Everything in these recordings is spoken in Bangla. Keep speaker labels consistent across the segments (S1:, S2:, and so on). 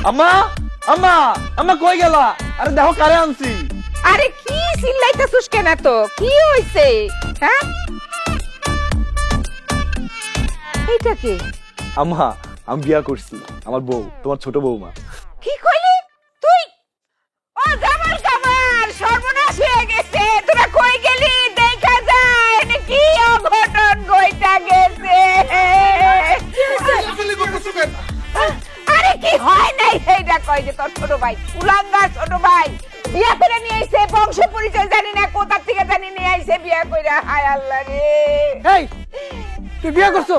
S1: আম্মা আম্মা আম্মা কই গেলা? আরে দেখো কারে আনছি।
S2: আরে কি চিল্লাইতাছস কেন? তো কি হইছে? হ্যাঁ এইটা কি?
S1: আম্মা আমি বিয়া করছি, আমার বউ, তোমার ছোট বউমা।
S2: কি কইলি তুই? ও জামাল কামাল, সর্বনাশ হয়ে গেছে। তোরা কই গেলি? দেখা যায় এনে কি অঘটন ঘইটা গেছে। আরে কি হয় নাই এইটা কই যে তোর ছোট ভাই উলাঙ্গা ছোট ভাই বিয়া করে নিয়ে আইছে, বংশ পরিচয় জানি না, কোথা থেকে জানি নিয়ে আইছে বিয়া কইরা। হায় আল্লাহ রে।
S1: এই তুই বিয়া করছো?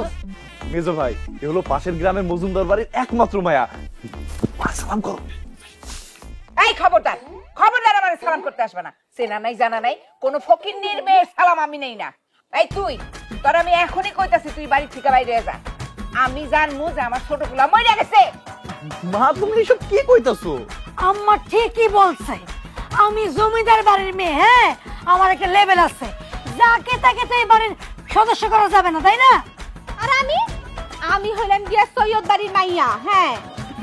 S1: মেজো ভাই, এ হলো পাশের গ্রামের মজুমদার বাড়ির একমাত্র মায়া। সালাম করো।
S2: এই খবরদার খবরদার, আমার সালাম করতে আসবে না। চেনা নাই জানা নাই, কোন ফকিন্নির মেয়ের সালাম আমি নেই না। এই তুই, তোর আমি এখনই কইতাছি তুই বাড়ি থেকে বাইরে যা। আমি জানমু যে আমার ছোট পোলা মরে গেছে।
S1: মা তুমি এসব কি কইতাছো?
S3: আম্মা ঠিকই বলছে, আমি জমিদার বাড়ির মেয়ে। হ্যাঁ, আমার একটা লেভেল আছে, যাকে তাকে তো এই বাড়ির সদস্য করা যাবে না, তাই না?
S4: আর আমি হইলাম গিয়া সৈয়দ বাড়ির মাইয়া। হ্যাঁ,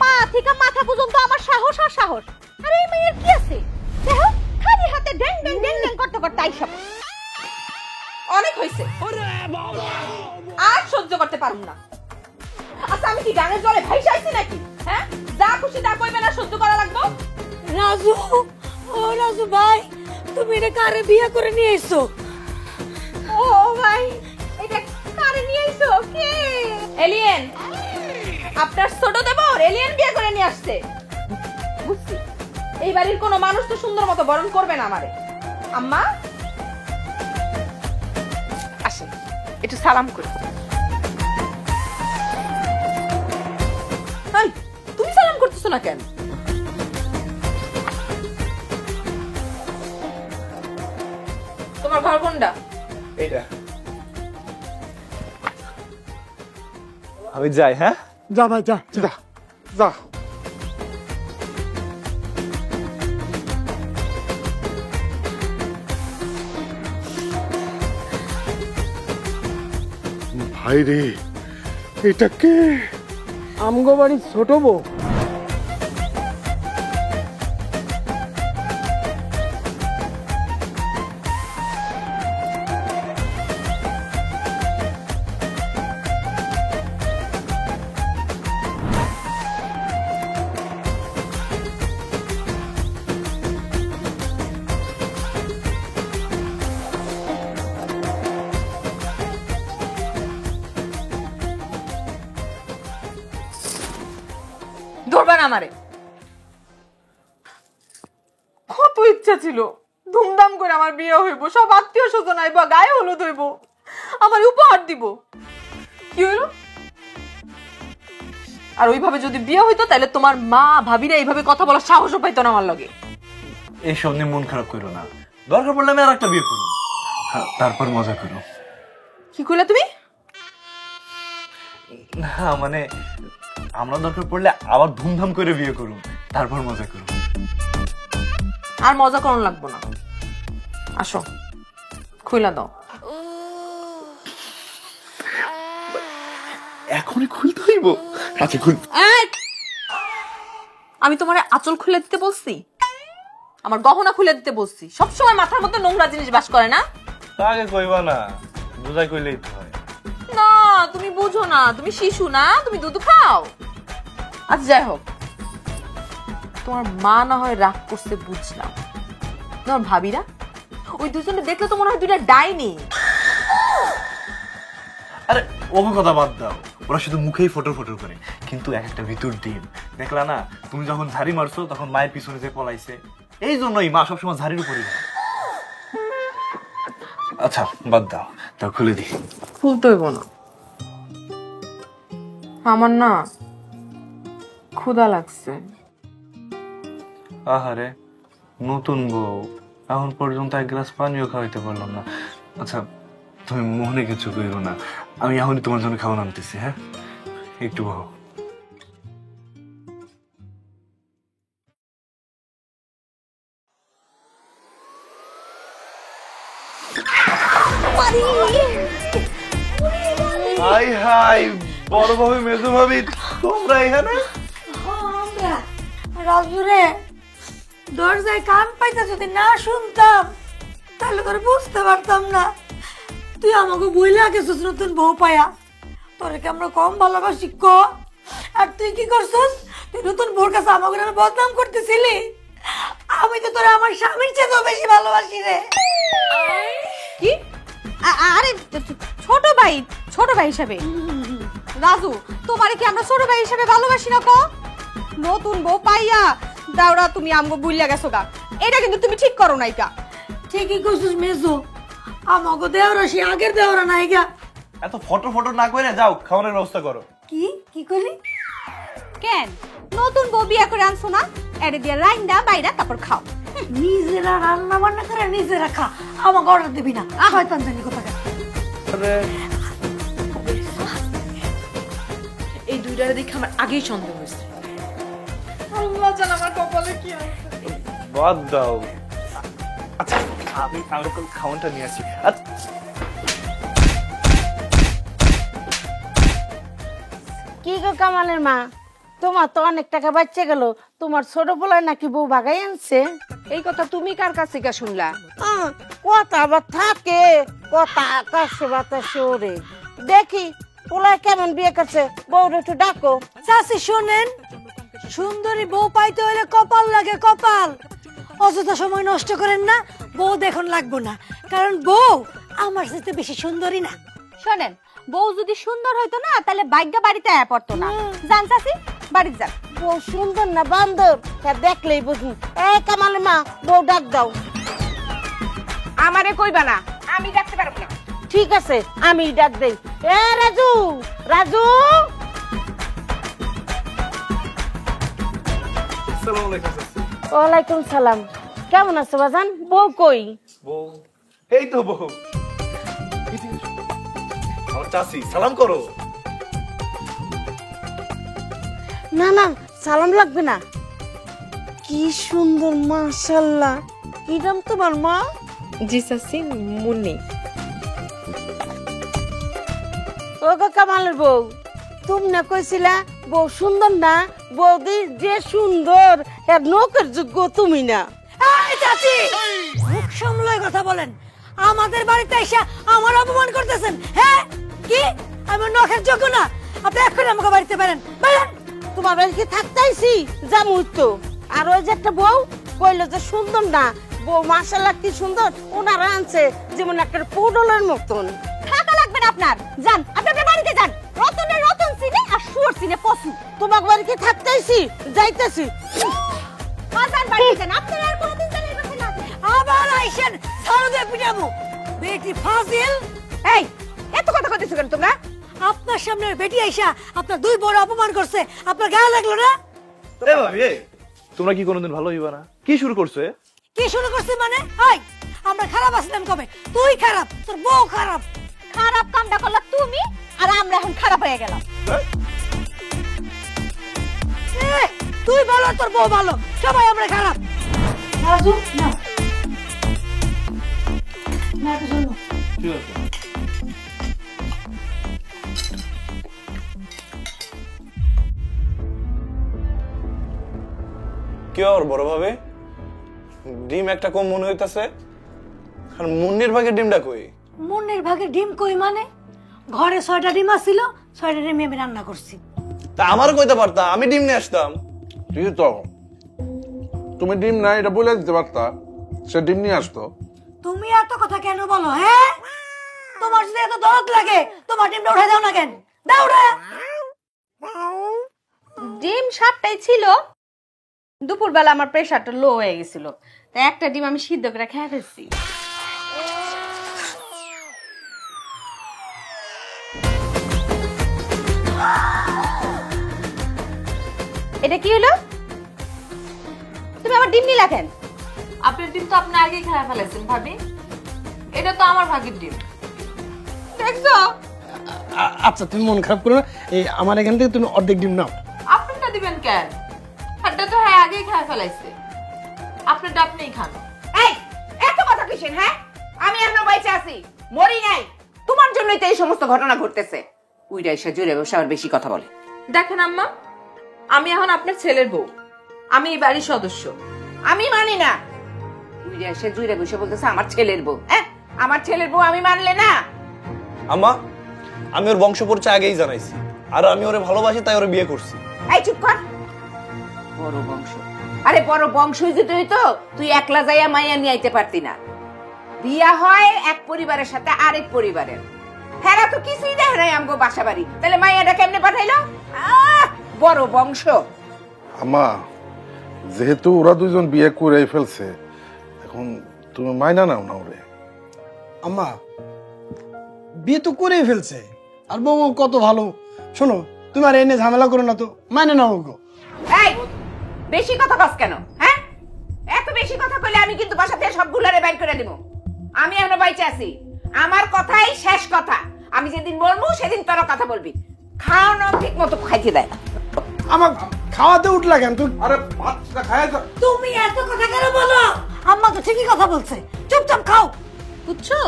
S4: পা থেকে মাথা পর্যন্ত আমার সাহস আর সাহস। আর এই মাইয়ের কি আছে দেখো, খালি হাতে ড্যাং ড্যাং ড্যাং ড্যাং করতে করতে আইসা।
S2: অনেক হইছে, আর সহ্য করতে পারুম না। আচ্ছা আমি কি গানের জলে ভাইসা আইছি নাকি? হ্যাঁ, যা খুশি তা কইবে না, সহ্য করা লাগবে।
S3: রাজু, ও রাজু ভাই, তুমি এটা কারে বিয়ে করে নিয়ে এসো?
S4: ও ভাই, এটা কারে নিয়ে আইছো? কে?
S2: এলিয়েন, আপনার ছোট দেবর এলিয়েন বিয়ে করে নিয়ে আসছে। বুঝছি, এই বাড়ির কোনো মানুষ তো সুন্দর মতো বরণ করবে না আমারে। আম্মা আসে, একটু সালাম করি। তুমি সালাম করতেছো না কেন? তোমার ঘর কোনটা?
S1: এইটা। আমি যাই। হ্যাঁ
S5: যা ভাই, যা যা যা। ভাই রে, এটা কে?
S6: আমগো বাড়ির ছোট বউ।
S2: ধরবেন আমারে। কত ইচ্ছা ছিল ধুমধাম করে আমার বিয়ে হইব, সব আত্মীয় স্বজন আইব, গায়ে হলুদ হইব, আমার উপহার দিব। কি হইল? আর ওইভাবে যদি বিয়ে হইতো তাহলে তোমার মা ভাবিরা এইভাবে কথা বলার সাহসও পাইতো না আমার লগে।
S1: এইসব নিয়ে মন খারাপ করো না, দরকার পড়লে আমি আর একটা বিয়ে করো, তারপর মজা করো।
S2: কি কইলা তুমি?
S1: না মানে আমরা দরকার পড়লে আবার ধুমধাম করে বিয়ে করুন, তারপর মজা করুন।
S2: আর মজা করুন লাগবো না, আসো খুইলা দাও।
S1: এখনই খুলতে হইব? আচ্ছা খুল।
S2: আমি তোমার আঁচল খুলে দিতে বলছি, আমার গহনা খুলে দিতে বলছি। সবসময় মাথার মধ্যে নোংরা জিনিস বাস করে না।
S1: তা আগে কইবা না, বুঝাই কইলেই তো হয়।
S2: না তুমি বুঝো না, তুমি শিশু না, তুমি দুধ খাও। আচ্ছা যাই হোক, তোমার মা না হয় রাগ করতে বুঝলাম, তোমার ভাবিরা ওই দুজনে দেখলে তো মনে হয় দুইটা ডাইনি।
S1: আরে ওকে কথা বাদ দাও, ওরা শুধু মুখেই ফটো ফটো করে, কিন্তু এক একটা ভিতর ডিম। দেখলা না তুমি যখন ঝাড়ি মারছো তখন মায়ের পিছনে যে পলাইছে, এই জন্যই মা সবসময় ঝাড়ির উপরে। আচ্ছা বাদ দাও, তাও খুলে দি।
S2: খুলতে হইব না, আমার না ক্ষুধা লাগছে।
S1: আহারে নতুন বউ, এখন পর্যন্ত এক গ্লাস পানিও খাওয়াইতে পারলাম না। আচ্ছা তুমি মোহনে কিছু কইরো না, আমি এখনই তোমার জন্য খাওয়া আনতেছি। হ্যাঁ একটু বহ।
S4: মারি
S1: হাই হাই, বড় ভাবি মেজো ভাবি তোমরা এখানে?
S3: রাজুরে দরজায় কান পাইতে যদি না শুনতাম তাহলে তোর বুঝতে পারতাম না তুই আমাকে বইলে গেছিস নতুন বউ পায়া তোরে কি আমরা কম ভালোবাসি ক আর তুই কি করছিস তুই নতুন বউর কাছে আমাকে নামে বদনাম করতেছিলি আমি তো তোরা আমার স্বামীর চেয়েও বেশি ভালোবাসি রে
S4: কি আরে ছোট ভাই হিসেবে রাজু তোমারে কি আমরা ছোট ভাই হিসেবে ভালোবাসি না কো নতুন বউ পাইয়া দাওরা তুমি আমগো বুইলা গেছো গা এটা কিন্তু তুমি ঠিক করো নাই কা
S3: ঠিকই করছিস মেজো আমাকে দেওরা সে আগের দেওরা নাই গা
S1: এত ফটো না করে যাও, খাওয়ানোর ব্যবস্থা করো।
S3: কি কি করলি
S4: কেন নতুন বউ বিয়া করে আনছো না এরে দিয়া রাইন্দা বাইরা তারপর খাও
S3: নিজেরা রান্না বান্না করে নিজেরা খা আমাকে অর্ডার দিবি না শয়তান জানি কোথাকার
S2: এই দুইটারে দেখে আমার আগেই সন্দেহ হয়েছে। আল্লাহ জান আমার কপালে কি আছে।
S1: বাদ দাও। আচ্ছা আমি খাওয়ানটা নিয়ে আসি।
S7: কি গো কামালের মা, তোমার তো অনেক টাকা বাচ্চা গেল, তোমার ছোট পোলায় নাকি বউ ভাগাই আনছে?
S4: এই কথা তুমি কার কাছে গা শুনলা?
S7: কথা আবার থাকে, কথা আকাশে বাতাসে ওরে। দেখি পোলায় কেমন বিয়ে করছে, বউরে একটু ডাকো।
S3: চাচি শোনেন, সুন্দরী বউ পাইতে হলে কপাল লাগে, কপাল। অযথা সময় নষ্ট করেন না, বউ দেখুন লাগবো না, কারণ বউ আমার সাথে বেশি সুন্দরী না।
S4: শোনেন, বউ যদি সুন্দর হইতো না তাহলে ভাগ্য বাড়িতে আয়া পড়তো না। জান চাচি, বাড়ি যান।
S7: বউ সুন্দর না বান্দর তা দেখলেই বুঝুন। এ কামালের মা, বউ ডাক দাও।
S4: আমারে কইবা না, আমি ডাকতে পারবো না।
S7: ঠিক আছে, আমি ডাক দেই। এ রাজু, রাজু।
S1: আসসালামু আলাইকুম।
S7: ওয়ালাইকুম সালাম। কেমন আছো বাজান? বউ কই?
S1: বউ এই তো বউ। আমার চাচি, সালাম করো।
S7: না না, সালাম লাগবে না। কি সুন্দর, মাশাআল্লাহ। কি নাম তোমার মা?
S2: জি চাচি, মুন্নি।
S7: ও গো কামালের বউ, তুমি না কইছিলা বউ সুন্দর না? বৌদি যে সুন্দর এর নৌকের যোগ্য তুমি না।
S3: এই চাচি, মুখ সামলায় কথা বলেন। আমাদের বাড়িতে এসে আমার অপমান করতেছেন, হ্যাঁ? কি আমি নখের যোগ্য না? আপনি এখন আমাকে বাড়িতে বেরেন, বেরেন।
S7: তোমার বাড়িতে থাকতেইছি জামুই তো। আর ওই যে একটা বউ কইলো যে সুন্দর না, বউ মাশাআল্লাহ কি সুন্দর, ওনারা আনছে যেমন একটা পুডলের মতন।
S4: থাকা লাগবে না আপনার, যান আপনাদের বাড়িতে যান। রতনের রতন চিনে আর সুর চিনে পশু।
S7: তোমার বাড়িতে থাকতেইছি, যাইতেছি।
S4: বাজার বাড়িতে যান, আপনারা আর কোনোদিন জানেন কথা না।
S3: আবার আইসেন, সারদে পিটাবো। বেটি ফাজিল।
S4: এই এত কথা কইতেছো কেন তোমরা?
S3: আপনার সামনে বেটি আইসা আপনার দুই বড় অপমান করছে, আপনার গায়ে লাগলো না?
S1: এ ভাবি, এই তোমরা কি কোনোদিন ভালো হইবা না? কি শুরু করছো?
S3: কি শুরু করছে মানে? হাই, আমরা খারাপ আছিলাম কবে? তুই খারাপ, তোর বউ খারাপ।
S4: খারাপ কামটা করলা তুমি, আর আমরা এখন খারাপ হয়ে গেলাম।
S3: তুই ভালো, তোর বউ ভালো, সবাই আমরা খারাপ। রাজু না, না তো শোনো।
S1: ঠিক আছে। কি আর বড় ভাবে, ডিম একটা কম মনে হইতাছে। আর মুন্নির ভাগে ডিমটা কই?
S3: মুন্নির ভাগে ডিম কই মানে? ঘরে 6টা ডিম আছিল, 6টা ডিম আমি রান্না করছি।
S1: তা আমারও কইতে পারতা, আমি ডিম নিয়ে আসতাম।
S5: ঠিক তো, তুমি ডিম না এটা বলে দিতে পারতা, সে ডিম নিয়ে আসতো।
S3: তুমি এত কথা কেন বলো, হ্যাঁ? তোমার যদি এত দরদ লাগে, তোমার ডিমটা উঠাই দাও না কেন? দাও রে।
S4: ডিম 7টাই ছিল, দুপুরবেলা আমার প্রেসারটা লো হয়ে গেছিল, তাই একটা ডিম আমি সিদ্ধ করে খেয়ে ফেলছি। এটা কি হলো? তুমি আমার ডিম নিলা কেন?
S2: আপনার ডিম তো আপনি আগেই খেয়ে ফেলেছেন ভাবি। এটা তো আমার ভাগের ডিম।
S4: দেখছো?
S6: আচ্ছা তুমি মন খারাপ করো না, এই আমার এখান থেকে তুমি অর্ধেক ডিম নাও।
S2: আপনারটা দিবেন কেন? হাতটা তো হ্যাঁ আগেই খেয়ে ফেলাইছে। আপনারটা আপনিই খান।
S4: এই এত কথা কিসের? হ্যাঁ, আমি এখনো বেঁচে আছি, মরি নাই। তোমার জন্যই তো এই সমস্ত ঘটনা ঘটতেছে।
S2: উইটা এসে জুড়ে বসে আবার বেশি কথা বলে।
S8: দেখেন আম্মা, আমি এখন আপনার ছেলের বউ, আমি এই বাড়ির সদস্য।
S2: আমি মানি না। উইটা এসে জুড়ে বসে বলতেছে আমার ছেলের বউ। হ্যাঁ, আমার ছেলের বউ আমি মানলে না।
S9: আম্মা, আমি ওর বংশ পরিচয় আগেই জানাইছি, আর আমি ওরে ভালোবাসি তাই ওরে বিয়ে করছি।
S2: এই চুপ কর। বড় বংশ? আরে বড় বংশ যদি হইতো তুই একলা যাইয়া মাইয়া নিয়ে আইতে পারতি না। বিয়া হয় এক পরিবারের সাথে আরেক পরিবারের। হ্যাঁ, তো কিছুই দেখ নাই আমগো বাসা বাড়ি, তাহলে মাইয়াটা কেমনে পাঠাইলো? বড় বংশ।
S5: আম্মা, যেহেতু ওরা দুইজন বিয়ে করে ফেলছে, এখন তুমি মাইনা নাও না ওরে।
S6: আম্মা, বিয়ে তো করেই ফেলছে, আর বউ কত ভালো। শোনো, তুমি আর এনে ঝামেলা করো না তো, মানে নাও গো।
S2: এই বেশি কথা কস কেন? হ্যাঁ, এত বেশি কথা কইলে আমি কিন্তু বাসা থেকে সবগুলারে বাইর করে দিব। আমি এখনো বাইচে আছি, আমার কথাই শেষ কথা। আমি যেদিন বলবো সেদিন তোর কথা বলবি। খাওয়ানো ঠিক মতো খাইতে দেয় না।
S6: আমার খাওয়াতে উঠলা কেন তুই?
S5: আরে ভাতটা খায় যা।
S3: তুমি এত কথা কেন বলো? আম্মা তো ঠিকই কথা বলছে, চুপচাপ খাও।
S4: বুঝছো,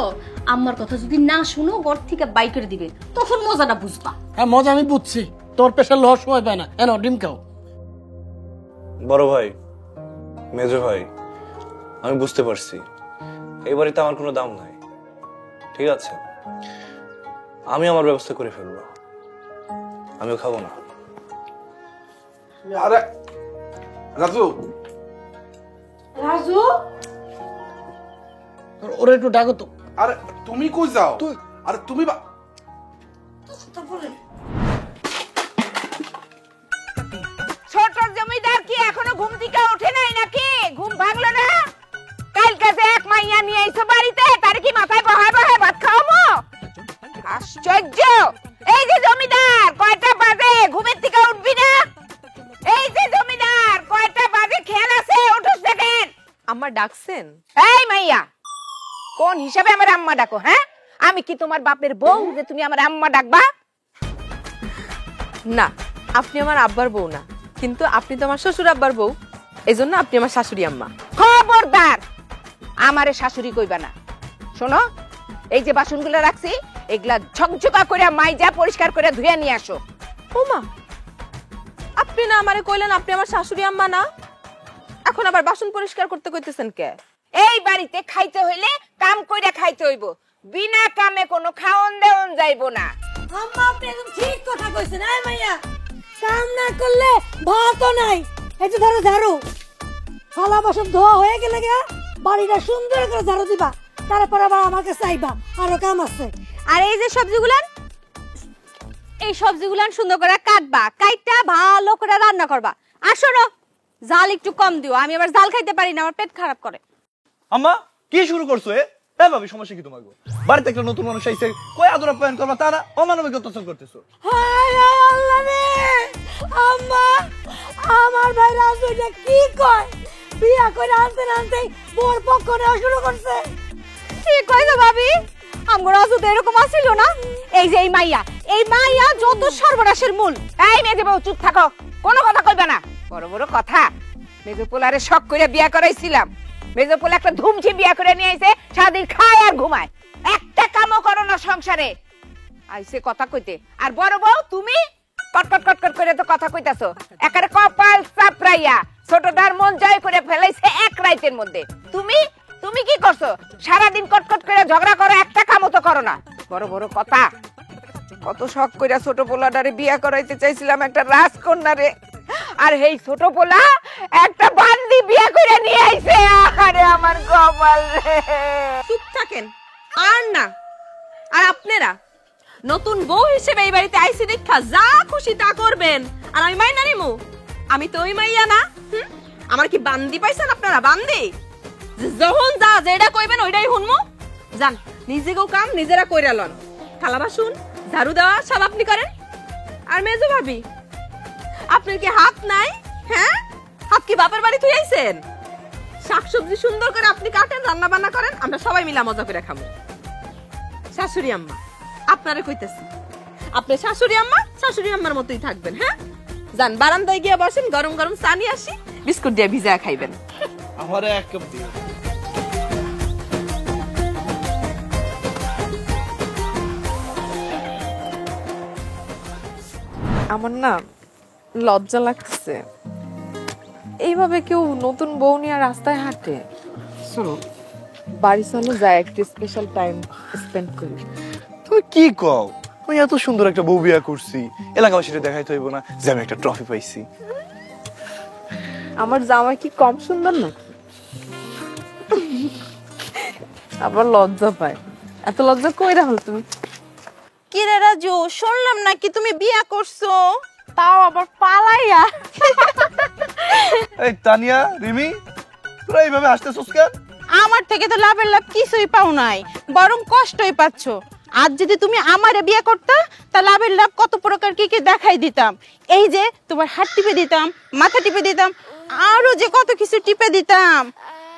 S4: আম্মার কথা যদি না শুনো ঘর থেকে বাই করে দিবে, তখন মজাটা বুঝবা।
S6: হ্যাঁ, মজা আমি বুঝছি, তোর পেশার লস সময় পায় না। এনো ডিম খাও।
S9: বড় ভাই, মেজো ভাই, আমি বুঝতে পারছি এই বাড়িতে আমার কোনো দাম নাই, ঠিক আছে? আমি আমার ব্যবস্থা করে ফেলবো, আমিও খাবো না।
S5: আরে রাজু,
S3: রাজু,
S6: ওরা একটু ডাকো তো।
S5: আরে তুমি কই যাও?
S6: তুই
S5: আরে তুমি
S2: ছোট জমিদার কি এখনো ঘুম থেকে ওঠে নাই নাকি? ঘুম ভাঙলো না? কালকে যে এক মাইয়া নিয়ে আইছো বাড়িতে, তার কি মাথায় বহায় বহায় ভাত খাওয়াবো? আশ্চর্য! এই যে জমিদার, কয়টা বাজে? ঘুমের থেকে উঠবি না? এই যে জমিদার, কয়টা বাজে? খেয়াল আছে? উঠোস দেখেন।
S8: আম্মা ডাকছেন?
S2: এই মাইয়া, কোন হিসাবে আমার আম্মা ডাকো? হ্যাঁ, আমি কি তোমার বাপের বউ যে তুমি আমার আম্মা ডাকবা?
S8: না, আপনি আমার আব্বার বউ না, কিন্তু আপনি তো আমার শ্বশুর আব্বার বউ, এজন্য আপনি আমার শাশুড়ি আম্মা।
S2: খবরদার আমারে শাশুড়ি কইবা না। শোনো, এই যে বাসনগুলো রাখছি, এগুলা ঝকঝকা করে মাইজা পরিষ্কার করে ধুয়ে নিয়ে আসো।
S8: ওমা, আপনি না আমারে কইলেন আপনি আমার শাশুড়ি আম্মা না, এখন আবার বাসন পরিষ্কার করতে কইতেছেন কে?
S2: এই বাড়িতে খাইতে হইলে কাম কইরা খাইতে হইব, বিনা কামে কোনো খাওন দেওন যাইব না।
S3: আম্মা আপনি একদম ঠিক কথা কইছেন। আয় মাইয়া, কাম না করলে ভাতও নাই। এই যে ধরো ঝাড়ু, থালা বাসন ধোয়া হয়ে গেলে গা বাড়িটা সুন্দর করে ঝাড়ু দিবা, তারপর আবার আমাকে চাইবা, আরো কাম আছে।
S4: আর এই যে সবজিগুলান, এই সবজিগুলান সুন্দর করে কাটবা, কাইটা ভালো করে রান্না করবা। আর শোনো, জাল একটু কম দিও, আমি আবার জাল খাইতে পারি না, আমার পেট খারাপ করে।
S9: আম্মা, কি শুরু করছো? ভাবি, সমস্যা কি তোমার? বাড়িতে একটা নতুন মানুষ আইছে, কই আদর আপ্যায়ন করবা, তারা অমানবিক অত্যাচার করতেছো।
S3: হায় হায় আল্লাহ রে! আম্মা, আমার ভাই রাজু এটা কি কয়? বিয়া করে আনতে আনতে বোর পক্ষ নেওয়া শুরু করছে।
S4: কি কইছো ভাবি? আমগো রাজু তো এরকম আছিল না। এই যে এই মাইয়া যত সর্বনাশের মূল।
S2: এই মেজে বউ, চুপ থাকো, কোনো কথা কইবা না। বড় বড় কথা। মেজে পোলারে শখ করে বিয়া করাইছিলাম, মেজে পোলা একটা ধুমছি বিয়া করে নিয়ে আইছে, সারাদিন খায় আর ঘুমায়, একটা কামও করো না সংসারে। আইছে কথা কইতে। আর বড় বউ তুমি কটকট কটকট করে তো কথা কইতাছো, একারে কপাল চাপড়াইয়া ছোটটার মন জয় করে ফেলাইছে এক রাইতের মধ্যে। তুমি তুমি কি করছো? সারাদিন কটকট করে ঝগড়া করো, একটা কামও তো করো না। বড় বড় কথা। কত শখ কইরা ছোট পোলাটারে বিয়া করাইতে চাইছিলাম, একটা রাজকন্যা রে, আর এই ছোট পোলা একটা বান্দি বিয়া করে নিয়ে আইছে। আরে আমার কপাল রে!
S8: চুপ থাকেন আর না। আর আপনারা নতুন বউ হিসেবে এই বাড়িতে আইসি দেখা যা খুশি তা করবেন, আর আমি মাইনা নিমু? আমি তো ওই মাইয়া না। আমার কি বান্দি পাইছেন আপনারা? বান্দি যখন যা যেটা কইবেন ওইটাই শুনমু। জান, নিজেকেও কাম নিজেরা কইরা লন, থালা বাসন ঝাড়ু দেওয়া সব আপনি করেন। আর মেজো ভাবি, আপনার কি হাত নাই? হ্যাঁ, হাত কি বাপের বাড়ি থুই আইছেন? শাকসবজি সুন্দর করে আপনি কাটেন, রান্না বান্না করেন, আমরা সবাই মিলে মজা করে খাবো। শাশুড়ি আম্মা, আপনারে কইতেছি, আপনি শাশুড়ি আম্মার মতোই থাকবেন। হ্যাঁ, যান বারান্দায় গিয়ে বসেন, গরম গরম চা নিয়ে আসি, বিস্কুট দিয়ে ভিজা খাইবেন।
S9: আমারে এক কাপ দিও।
S2: আমার না লজ্জা লাগছে, এইভাবে কেউ নতুন বউ নিয়ে রাস্তায় হাঁটে। চলো বাড়ি চলো, যায় একটা স্পেশাল টাইম স্পেন্ড করি।
S1: তুমি কি কও? আমি এত সুন্দর একটা বউ বিয়া করছি, এলাকাবাসীরা দেখাইতে হইব না যে আমি একটা ট্রফি পাইছি?
S2: আমার জামাই কি কম সুন্দর না? আবার লজ্জা পায়, এত লজ্জা কই রাখো তুমি?
S7: কি রে রাজু, শুনলাম নাকি তুমি বিয়া করছো?
S2: তাও আবার পালাইয়া।
S1: এই তানিয়া, রিমি, তোরা এইভাবে হাসতেছস কেন?
S7: আমার থেকে তো লাভের লাভ কিছুই পাও নাই, বরং কষ্টই পাচ্ছ। আজ যদি তুমি আমারে বিয়ে করতা, তা লাভের লাভ কত প্রকার কি কি দেখাই দিতাম। এই যে তোমার হাত টিপে দিতাম, মাথা টিপে দিতাম, আরো যে কত কিছু টিপে দিতাম।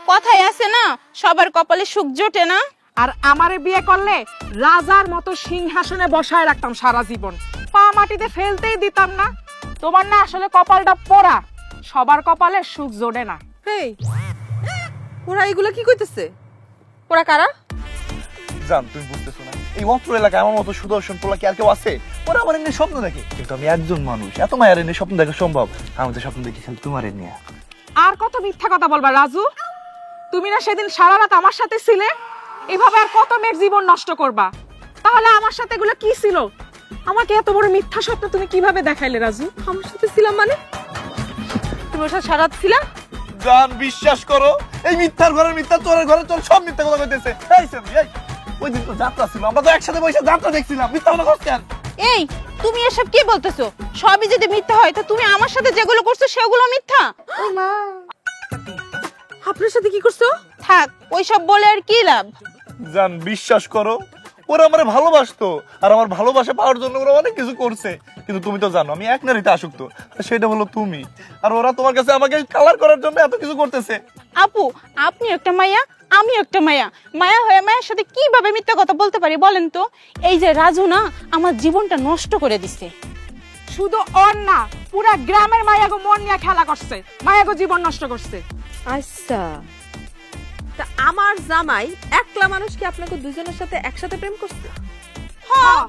S7: কথাই আছে না, সবার কপালে সুখ জোটে না।
S10: আর আমারে বিয়ে করলে রাজার মতো সিংহাসনে বসায় রাখতাম সারা জীবন, পা মাটিতে ফেলতেই দিতাম না। তোমার না আসলে কপালটা পোড়া, সবার কপালে সুখ জোড়ে না।
S2: এই ওরা এগুলা কি কইতেছে? ওরা কারা?
S1: জান, তুমি বুঝতেছো না, এই অত্র এলাকায় আমার মতো সুদর্শন পোলা কি আর কেউ আছে? ওরা আমার এনে স্বপ্ন দেখে, কিন্তু আমি একজন মানুষ, এত মায়ের এনে স্বপ্ন দেখা সম্ভব? আমি তো স্বপ্ন দেখি খালি তোমার এনে।
S10: আর কত মিথ্যা কথা বলবা রাজু? তুমি না সেদিন সারা রাত আমার সাথে ছিলে, এভাবে আর কত মেয়ের জীবন নষ্ট করবা? তাহলে আমার সাথে এগুলো কি ছিল? আমাকে এত বড় মিথ্যা স্বপ্ন তুমি কিভাবে দেখাইলে রাজু?
S2: আমার সাথে ছিলাম মানে? তুমি ওর সাথে সারা রাত ছিলা?
S1: জান, বিশ্বাস করো, এই মিথ্যার ঘরের মিথ্যা, চোরের ঘরে চোর, সব মিথ্যা কথা কইতেছে। এই সেম, এই ওই দিন তো যাত্রা ছিল, আমরা তো একসাথে বসে যাত্রা দেখছিলাম, মিথ্যা কথা কইছ কেন?
S7: এই তুমি এসব কি বলতেছো? সবই যদি মিথ্যা হয়, তা তুমি আমার সাথে যেগুলো করছো সেগুলো মিথ্যা?
S2: আপনার সাথে কি করছো?
S7: থাক, ওইসব বলে আর কি লাভ?
S1: জান, বিশ্বাস করো, ওরা আমারে ভালোবাসতো, আর আমার ভালোবাসা পাওয়ার জন্য ওরা অনেক কিছু করছে, কিন্তু তুমি তো জানো আমি এক নারীতে আসক্ত, সেটা হলো তুমি। আর ওরা তোমার কাছে আমাকে কালার করার জন্য এত কিছু করতেছে।
S7: আপু, আপনি একটা মাইয়া, আমি একটা মায়া, মায়া হয়ে মায়ের সাথে কিভাবে মিথ্যা কথা বলতে পারি বলেন তো? এই যে রাজু না আমার জীবনটা নষ্ট করে দিছে।
S10: শুধু ওর না, পুরা গ্রামের মায়াগো মন নিয়ে খেলা করছে, মায়াগো জীবন নষ্ট করছে।
S2: আচ্ছা, তা আমার জামাই একলা মানুষ কি আপনাকে দুজনের সাথে একসাথে প্রেম করছে?
S10: হ্যাঁ,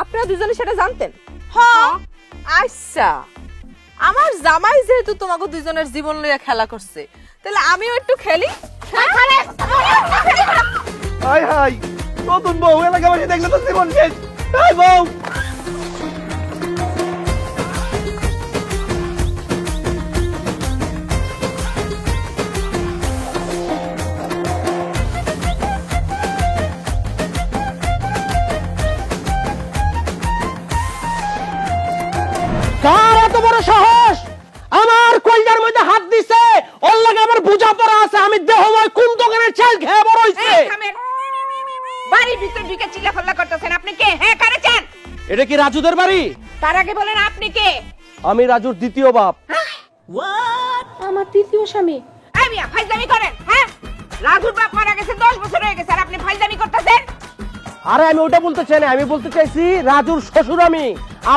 S2: আপনারা দুজনে সেটা জানতেন?
S10: হ্যাঁ।
S2: আচ্ছা, আমার জামাই যেহেতু তোমাকে দুজনের জীবন লইয়া খেলা করছে, তাহলে আমিও একটু খেলি।
S1: হাই হাই, নতুন বউ এলাকাবাসী দেখলে তো জীবন শেষ। হাই বউ,
S6: কার এত বড় সাহস আমার কলজার মধ্যে হাত দিছে? ওর লাগে আমার বুঝা পড়া আছে, আমি দেহময় কোন দোকানের চাল খেয়ে বড় হইছে।
S4: বাড়ির ভিতর ঢুকে চিল্লাফাল্লা করতেছেন, আপনি কে? হ্যাঁ, কারে চান?
S6: এটা কি রাজুদের বাড়ি?
S4: তার আগে বলেন আপনি কে?
S6: আমি রাজুর দ্বিতীয় বাপ।
S4: আমার তৃতীয় স্বামী। এই মিয়া, ফাইজলামি করেন? হ্যাঁ, রাজুর বাপ মারা গেছে 10 বছর হয়ে গেছে, আর আপনি ফাইজলামি করতেছেন?
S6: আরে আমি ওটা বলতে চাই না, আমি বলতে চাইছি রাজুর শ্বশুর আমি।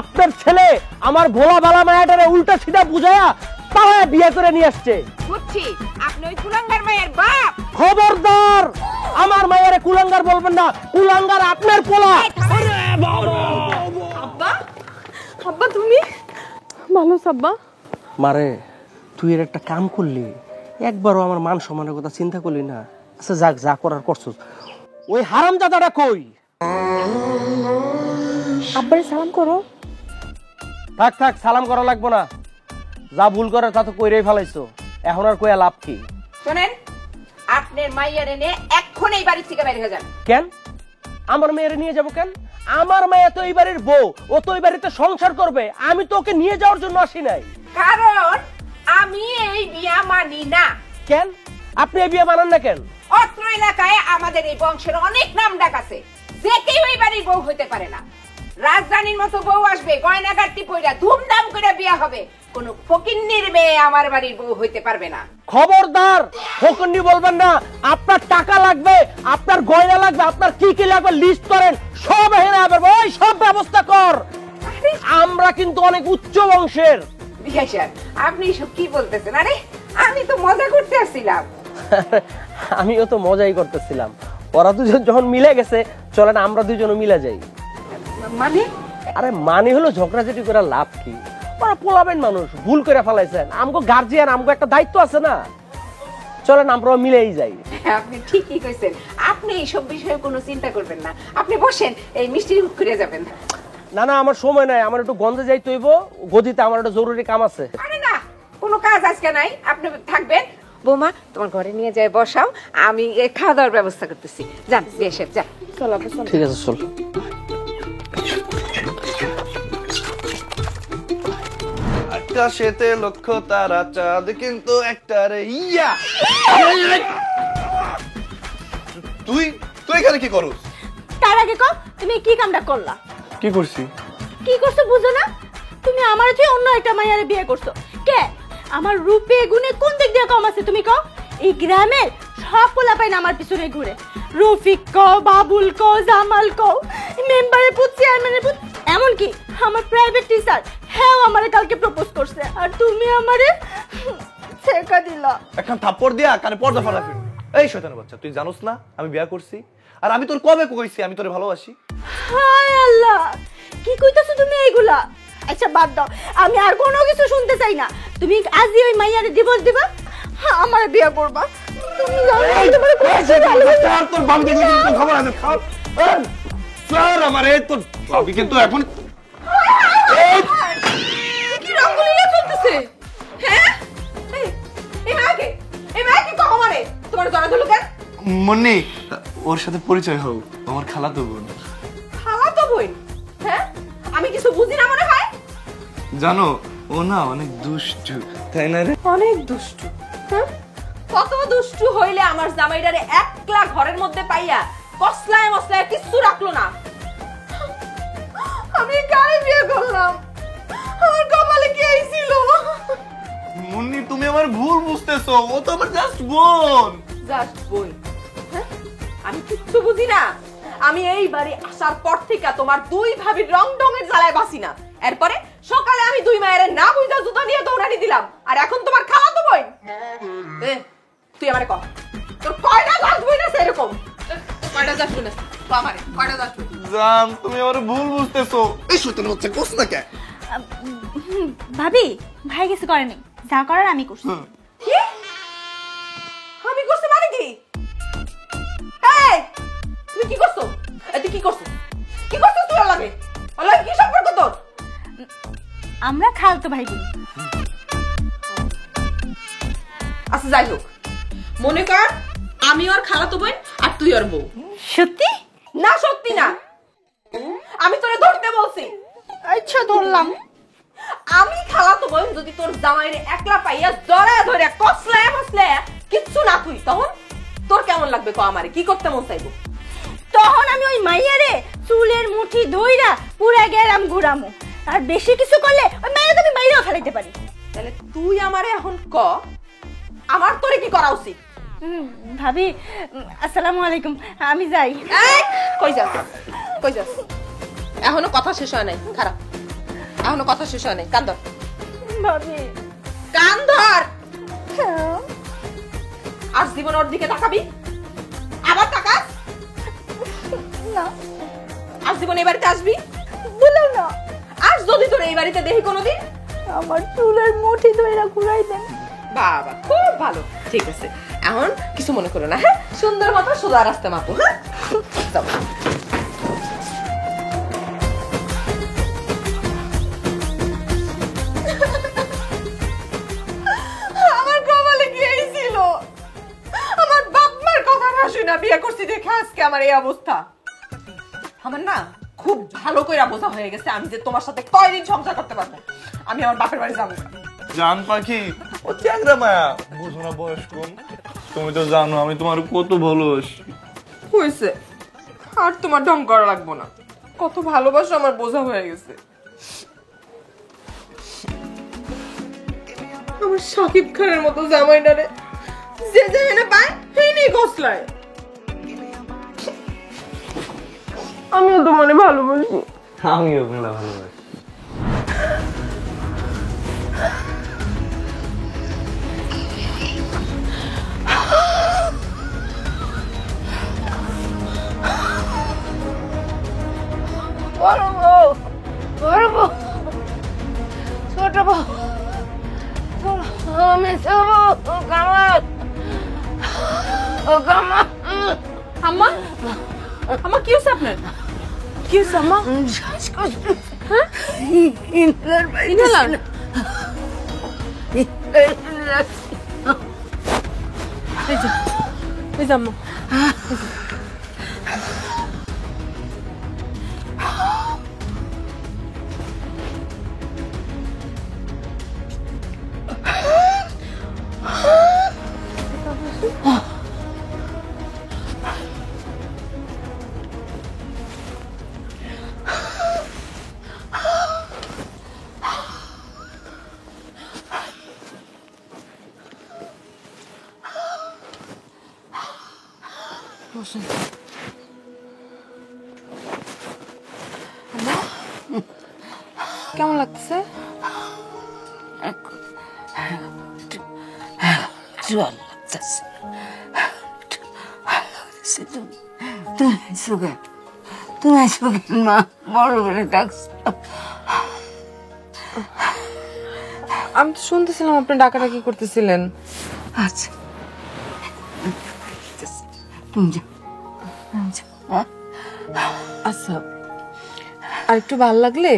S6: আপনার ছেলে আমার ভোলা বালা মায়াটারে উল্টা সিধা বুঝায়া তাহলে বিয়ে করে নিয়ে আসছে।
S4: বুঝছি, আপনি ওই কুলাঙ্গার মায়ের বাপ।
S6: খবরদার, আমার মায়ের কুলাঙ্গার বলবেন না, কুলাঙ্গার আপনার পোলা।
S2: আব্বা, আব্বা তুমি ভালো আব্বা?
S6: মারে, তুই এর একটা কাম করলি, একবারও আমার মান সম্মানের কথা চিন্তা করলি না? আচ্ছা যাক, যা করার করছস। ওই হারামজাদাটা কই?
S2: আব্বারে সালাম করো।
S6: থাক থাক, সালাম করা লাগবো না, যা ভুল করে তা তো কইরেই ফেলাইছো, এখন আর কইয়া লাভ কি?
S4: শুনেন, আপনার মাইয়ার এনে এখন এই বাড়ি থেকে বের হয়ে যান।
S6: কেন আমার মেয়েরে নিয়ে যাব কেন? আমার মেয়ে তো এই বাড়ির বউ, ও তো এই বাড়িতে সংসার করবে, আমি তো ওকে নিয়ে যাওয়ার জন্য আসি নাই।
S4: কারণ আমি এই বিয়া মানি না।
S6: কেন আপনি এই বিয়ে মানান না কেন?
S4: অত্র এলাকায় আমাদের এই বংশের অনেক নাম ডাক আছে, যে কেউ এই বাড়ির বউ হইতে পারে না। রাজধানীর মতো বউ আসবে, গয়নাগাটি পইরা ধুমধাম করে বিয়া হবে, কোন ফকিন্নির মেয়ে আমার বাড়ির বউ হইতে পারবে না।
S6: খবরদার, ফকিন্নি বলবেন না। আপনার টাকা লাগবে, আপনার গয়না লাগবে, আপনার কি কি লাগবে লিস্ট করেন, সব এখানে পারবো। ওই সব ব্যবস্থা কর, আমরা কিন্তু অনেক উচ্চ বংশের।
S4: বিহাইসার, আপনি এসব কি বলতেছেন? আরে আমি তো মজা করতে আসছিলাম।
S6: আমিও তো মজাই করতেছিলাম। ওরা দুজন যখন মিলে গেছে, চলেন আমরা দুজনও মিলে যাই।
S4: মানে
S6: আরে মানে হলো ঝগড়াঝাটি করে লাভ কি? ওরা পোলাবেন মানুষ, ভুল করে ফেলাইছেন। আমগো গার্জিয়ান, আমগো একটা দায়িত্ব আছে না? চলেন আমরা মিলেই যাই।
S10: আপনি ঠিকই কইছেন, আপনি এইসব বিষয়ে কোনো চিন্তা করবেন না। আপনি বসেন, এই মিষ্টি করে যাবেন।
S6: না না, আমার সময় নাই, আমার একটু গন্ধে যাইতে হইব, গদিতে আমার একটা জরুরি কাম আছে।
S10: আরে না, কোনো কাজ আজকে নাই, আপনি থাকবেন। বৌমা, তোমার ঘরে নিয়ে যায় বসাও, আমি খাওয়া দাওয়ার ব্যবস্থা করতেছি। যান বিয়ে সাহেব, যান। চলো আপু, চলো।
S6: ঠিক আছে, চল।
S1: আকাশেতে লক্ষ তারা, চাঁদ কিন্তু একটা রে। ইয়া তুই তুই এখানে কি করস?
S3: তার আগে কও, তুমি কি কামটা করলা?
S1: কি করছি?
S3: কি করছো বুঝো না? তুমি আমার থেকে অন্য একটা মাইয়ারে বিয়ে করছো। কে? আমার রূপে গুণে কোন দিক দিয়ে কম আছে তুমি কও? এই গ্রামের সব পোলাপাইন আমার পিছনে ঘুরে। রফিক কও, বাবুল কও, জামাল কও, মেম্বারের পুত, চেয়ারম্যানের পুত, এমনকি আমার প্রাইভেট টিচার হ্যাঁ আমারে কালকে প্রপোজ করছে, আর তুমি আমারে ছেকা দিলা।
S1: একটা থাপ্পড় দিয়া কানে পর্দা ফাটা ফির। এই শয়তানের বাচ্চা, তুই জানোস না আমি বিয়ে করছি? আর আমি তোর কবে কইছি আমি তোরে ভালোবাসি?
S3: হায় আল্লাহ, কি কইতাছো তুমি এইগুলা? আচ্ছা বাদ দাও, আমি আর কোনো কিছু শুনতে চাই না। তুমি আজই ওই মাইয়ারে ডিভোর্স দিবা, আমার বিয়ে করবা। তুমি জানো তোমার কইছে
S1: স্যার তোর বাবুকে কিন্তু খবর আছে। স্যার আমারে তোর বাবু কিন্তু এখন
S8: কি রঙ্গলি চলতেছে? হ্যাঁ, এই মাকে কম মারে তোমার জড়া ধুলো কেন?
S1: মন্নি, ওর সাথে পরিচয় হও, আমার খালাতো বোন।
S8: খালাতো বোন? হ্যাঁ, আমি কিছু বুঝি না মনে হয়।
S1: জানো ও না অনেক দুষ্টু, তাই না রে?
S8: অনেক দুষ্টু? হ্যাঁ, কত দুষ্টু হইলে আমার জামাইটারে একলা ঘরের মধ্যে পাইয়া কসলায় মসলায় কিচ্ছু রাখলো না। আমি কারে বিয়ে করলাম? আমার কপালে কি আইছিল?
S1: মুন্নি, তুমি আমার ভুল বুঝতেছো, ও তো আমার জাস্ট বোন।
S8: জাস্ট বোন? হ্যাঁ, আমি কিচ্ছু বুঝি না। আমি এই বাড়ি আসার পর থেকে তোমার দুই ভাবির রং ঢঙের জ্বালায় বাসি না। এরপরে সকালে আমি দুই মায়ের না বুঝা জুতা নিয়ে দৌড়ানি দিলাম, আর এখন তোমার খালাতো বোন। তুই আমারে কর, তোর কয়টা জাস্ট বোন আছে এরকম? কয়টা জাস্ট বোন আছে? তো আমারে কয়টা জাস্ট বোন?
S1: জান, তুমি আমার ভুল বুঝতেছো। এই শয়তানের বাচ্চা কোস না কে?
S3: ভাবি, ভাই কিছু করেনি, যা করার আমি করছি।
S8: কি? আমি করছি মানে কি? এই, তুমি কি করছো? তুই কি করছো? কি করছিস তুই? লাগে লাগে কি সম্পর্ক তোর?
S3: আমরা খালতো ভাই বোন।
S8: আচ্ছা যাই হোক, মনে কর আমি ওর খালাতো বোন আর তুই ওর বউ।
S3: সত্যি?
S8: না সত্যি না, আমি তোরে ধরতে বলছি।
S3: আচ্ছা ধরলাম।
S8: আমি খালাতো বোন যদি তোর জামাইরে একলা পাইয়া জড়ায় ধরে কসলায় মসলায় কিচ্ছু না তুই, তখন তোর কেমন লাগবে? কো আমারে কি করতে মন চাইবো?
S3: তখন আমি ওই মাইয়ারে চুলের মুঠি ধইরা পুরা গেরাম ঘুরামু, আর বেশি কিছু করলে ওই মাইয়া তুমি বাইরেও ফেলাইতে পারি।
S8: তাহলে তুই আমারে এখন ক, আমার তোরে কি করা উচিত?
S3: ভাবি, আসসালামু আলাইকুম, আমি যাই।
S8: এই, কই যাস? কই যাস? এখনো কথা শেষ হয় নাই। খারাপ, এখনো কথা শেষ হয় নাই। কান ধর
S3: ভাবি,
S8: কান ধর। আর জীবন ওর দিকে তাকাবি? আবার তাকাস
S3: না।
S8: আর জীবন এই বাড়িতে আসবি?
S3: বলো না।
S8: আর যদি তোর এই বাড়িতে দেখি কোনোদিন,
S3: আমার চুলের মুঠি ধইরা ঘুরাই দেন।
S8: বাবা খুব ভালো, ঠিক আছে। এখন কিছু মনে করো না, হ্যাঁ? সুন্দর মতো সোজা রাস্তা মাপো, হ্যাঁ? যাও। আমার কপালে কি হয়েছিল? আমার বাপ মার কথা না শুনে বিয়ে করছি দেখে আজকে আমার এই অবস্থা। আমার না খুব ভালো করে বোঝা হয়ে গেছে আমি যে তোমার সাথে কয়দিন সংসার করতে পারবো। আমি আমার বাপের বাড়ি যাবো।
S1: জান পাখি, ও চ্যাংরা মায়া, বুঝো না বয়স কম। তুমি তো জানো আমি তোমার কত ভালোবাসি।
S8: হয়েছে, আর তোমার ঢং করা লাগবো না। কত ভালোবাসা আমার বোঝা হয়ে গেছে। আমার শাকিব খানের মতো জামাইটারে যে জামাইনা পায় সেই নেই গসলায়। আমিও তোমার ভালোবাসি।
S9: আমিও মেলা ভালোবাসি।
S2: আম্মা আম্মা কি হয়েছে আপনার? কি হয়েছে আম্মা? হ্যাঁ ইনহেলার? এই যে আম্মা, কেমন লাগতেছে?
S3: তুমি মা বড় করে ডাকছো।
S2: আমি তো শুনতেছিলাম আপনি ডাকাডাকি করতেছিলেন।
S3: আচ্ছা তুমি যাও।
S2: আচ্ছা, আর একটু ভালো লাগলে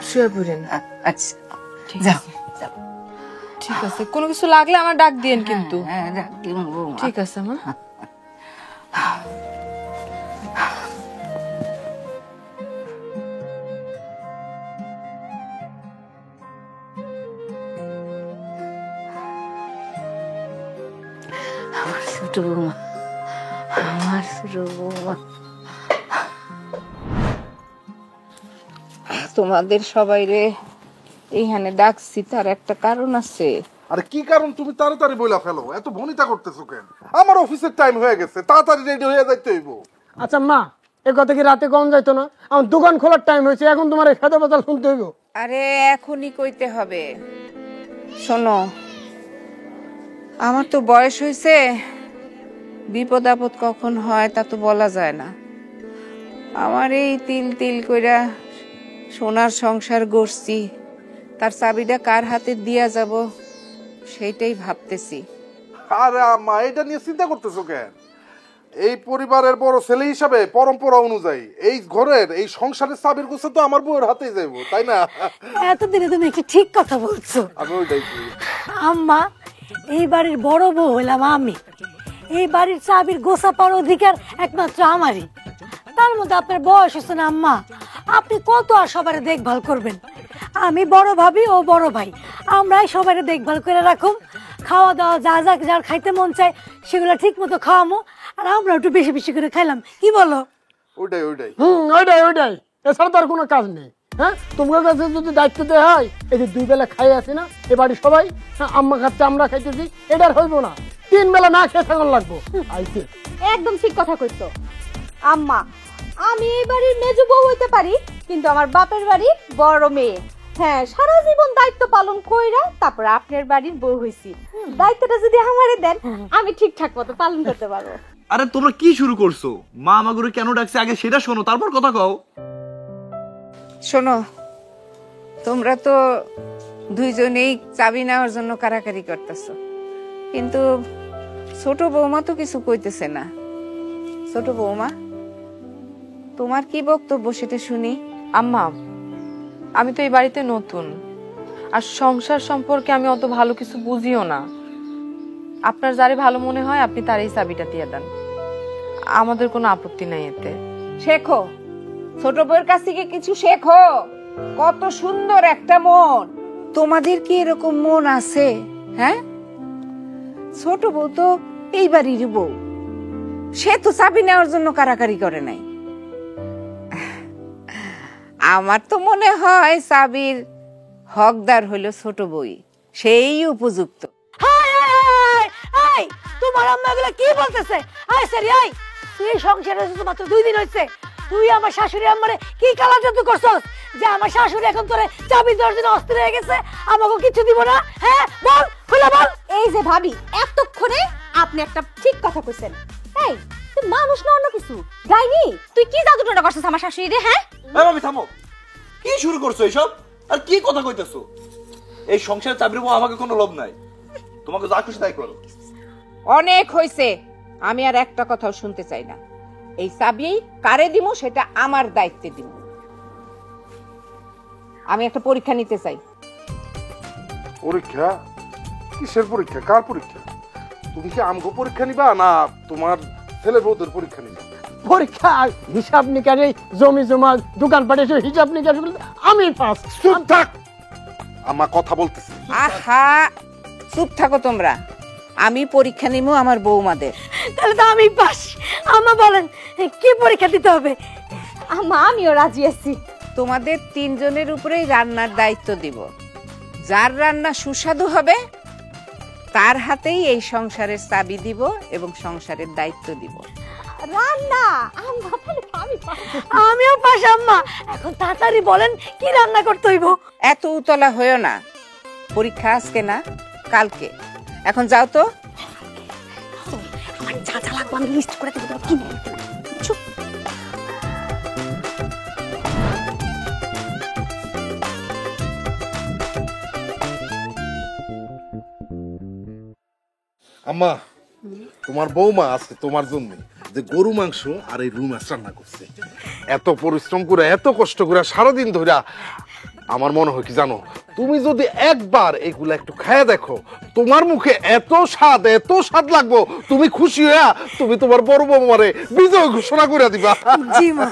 S2: শুয়ে পড়েন।
S3: আচ্ছা
S2: ঠিক
S3: যাও
S2: আছে, ঠিক আছে। কোনো কিছু লাগলে আমার ডাক দিয়েন কিন্তু। ঠিক আছে মা।
S3: আমার ছোট বৌমা, আমার ছোট বৌমা।
S7: তোমাদের সবাই রে এইখানে ডাকছি তার একটা কারণ আছে।
S5: আরে কি কারণ তুমি তাড়াতাড়ি বইলা ফেলো, এত ভনিতা করতেছো কেন? আমার অফিসের টাইম হয়ে গেছে, তাড়াতাড়ি রেডি হয়ে যাইতে হইব।
S6: আচ্ছা মা, এ কথা কি রাতে কম যাইতো না? আমার দোকান খোলার টাইম হয়েছে, এখন তোমার এই ফেদা পাতাল শুনতে হইব।
S7: আরে এখনই কইতে হবে। শোনো, আমার তো বয়স হয়েছে, বিপদ আপদ কখন হয় তা তো বলা যায় না। আমার এই তিল তিল কইরা সোনার সংসার গড়ছি, তার চাবিটা কার হাতে দিয়া যাব সেইটাই ভাবতেছি।
S5: আরে আম্মা, এটা নিয়ে চিন্তা করতেছো কেন? এই পরিবারের বড় ছেলে হিসাবে পরম্পরা অনুযায়ী এই ঘরের এই সংসারের চাবির গোছা তো আমার বউয়ের হাতেই যাইব, তাই না?
S3: এতদিনে তুমি একটু ঠিক কথা বলছো
S5: আমি ওইটাই করি।
S3: আম্মা। এই বাড়ির বড় বউ হলাম আমি, এই বাড়ির চাবির গোছা পাওয়ার অধিকার একমাত্র আমারই। তার মধ্যে আপনার বয়স হচ্ছে না আম্মা, আপনি কত আর সবার দেখভাল করবেন? আমি বড় ভাবি ও বড় ভাই, আমরাই সবাই দেখভাল করে রাখুম। খাওয়া দাওয়া যা যা যার খাইতে মন চায় সেগুলো ঠিক মতো খাওয়ামো, আর আমরা একটু বেশি বেশি করে খাইলাম, কি বলো?
S5: ওইটাই ওইটাই।
S6: ওইটাই এছাড়া তো আর কোনো কাজ নেই। হ্যাঁ, তোমার কাছে যদি দায়িত্ব দেওয়া হয়, এই যে 2 বেলা খাই আছে না এ বাড়ি সবাই, আম্মা খাচ্ছে আমরা খাইতেছি, এটার হইব না। 3 বেলা না খেয়ে থাকুন লাগবো। আইছে
S4: একদম ঠিক কথা কইছো আম্মা। আমি এই বাড়ির মেজো বউ হইতে পারি, কিন্তু আমার বাপের বাড়ির বড় মেয়ে। হ্যাঁ, সারা জীবন দায়িত্ব পালন কইরা তারপর আপনার বাড়ির বউ হইছি। দায়িত্বটা যদি আমারে দেন, আমি ঠিকঠাক মতো পালন করতে পারবো।
S1: আরে তোমরা কি শুরু করছো? মা আমাগুলো কেন ডাকছে আগে সেটা শোনো, তারপর কথা কও।
S7: শোনো, তোমরা তো দুইজনেই চাবি নেওয়ার জন্য কারাকারি করতেছো, কিন্তু ছোট বৌমা তো কিছু কইতেছে না। ছোট বৌমা, তোমার কি বক্তব্য সেটা শুনি।
S2: আম্মা, আমি তো এই বাড়িতে নতুন, আর সংসার সম্পর্কে আমি অত ভালো কিছু বুঝিও না। আপনার যারে ভালো মনে হয় আপনি তার এই চাবিটা দিয়ে দেন, আমাদের কোনো আপত্তি নাই এতে।
S7: শেখো, ছোট বউয়ের কাছ থেকে কিছু শেখো। কত সুন্দর একটা মন। তোমাদের কি এরকম মন আছে? হ্যাঁ, ছোট বউ তো এই বাড়ির বউ, সে তো চাবি নেওয়ার জন্য কারাকারি করে নাই। আমার তো মনে হয় চাবির হকদার হলো ছোট বই, সেই উপযুক্ত।
S3: তোমার আম্মা এগুলা কি বলতেছে? আয় সারি আয়, তুই এই সংসারে এসেছিস মাত্র 2 দিন হয়েছে, তুই আমার শাশুড়ি আম্মারে কি কালা জাদু করছস যে আমার শাশুড়ি এখন তোরে চাবি দেওয়ার জন্য অস্থির হয়ে গেছে, আমাকে কিছু দিব না? হ্যাঁ বল, খুলে বল।
S4: এই যে ভাবি, এতক্ষণে আপনি একটা ঠিক কথা কইছেন। এই তুই মানুষ না অন্য কিছু? ডাইনি, তুই কি জাদু টোনা করছিস আমার শাশুড়ি রে? হ্যাঁ
S1: আমি থামো, কি শুরু করছো এইসব? আর কি কথা কইতেছো? এই সংসারের চাবির বউ আমাকে কোনো লোভ নাই, তোমাকে যা খুশি তাই করো।
S7: অনেক হইছে,
S11: আমি আর একটা কথাও শুনতে চাই না। এই চাবি কারে দিব সেটা আমার দায়িত্বে দিব। আমি একটা পরীক্ষা নিতে চাই।
S5: পরীক্ষা? কিসের পরীক্ষা? কার পরীক্ষা? তুমি কি আমগো পরীক্ষা নিবা না তোমার ছেলে বউদের পরীক্ষা নিবা?
S6: পরীক্ষা হিসাব নিকাশ, এই জমি জমা দোকানপাটে সব হিসাব নিকাশ আমি ফার্স্ট।
S5: চুপ থাক, আমার কথা বলতেছি।
S11: আহা, চুপ থাকো তোমরা। আমি পরীক্ষা নিব আমার বৌমাদের।
S3: তাহলে তো আমি পাস। আম্মা বলেন কি পরীক্ষা দিতে হবে?
S4: আম্মা আমিও রাজি আছি।
S11: তোমাদের তিনজনের উপরেই রান্নার দায়িত্ব দিব। যার রান্না সুস্বাদু হবে তার হাতেই এই সংসারের চাবি দিব এবং সংসারের দায়িত্ব দিব।
S4: রান্না আম্মা তাহলে আমি পাস।
S3: আমিও পাস আম্মা। এখন তাড়াতাড়ি বলেন কি রান্না করতে হইব?
S11: এত উতলা হয়েও না, পরীক্ষা আজকে না কালকে। এখন যাও তো।
S3: আমার যা যা লাগবে আমি লিস্ট করে দেবো, কি নেই। চুপ।
S5: আম্মা, তোমার বৌমা আছে তোমার জন্য যে গরু মাংস আর এই রুই মাছ রান্না করছে। এত পরিশ্রম করে এত কষ্ট করে সারাদিন ধরে আমার মনে হয় কি জানো, তুমি যদি একবার এগুলা একটু খায়া দেখো, তোমার মুখে এত স্বাদ লাগবো, তুমি খুশি হইয়া তুমি তোমার বড় বৌমারে বিজয় ঘোষণা করে দিবা।
S3: জি মা।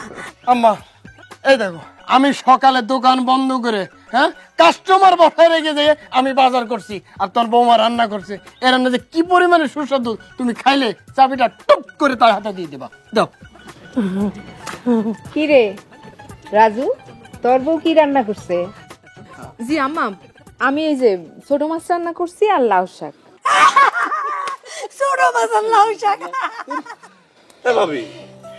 S6: আম্মা এই দেখো, আমি সকালে দোকান বন্ধ করে কাস্টমার বসায় রেখে দিয়ে আমি বাজার করছি, আর তোর বৌমা রান্না করছে। এর রান্না যে কি পরিমাণে সুস্বাদু, তুমি খাইলে চাবিটা টুপ করে তার হাতে দিয়ে দেবা। দাও।
S11: কি রে রাজু, তোর বউ কি রান্না করছে?
S2: জি আম্মা, আমি এই যে ছোট মাছ রান্না করছি আর লাউ শাক।
S3: ছোট মাছ আর লাউ শাক।
S1: ভাবি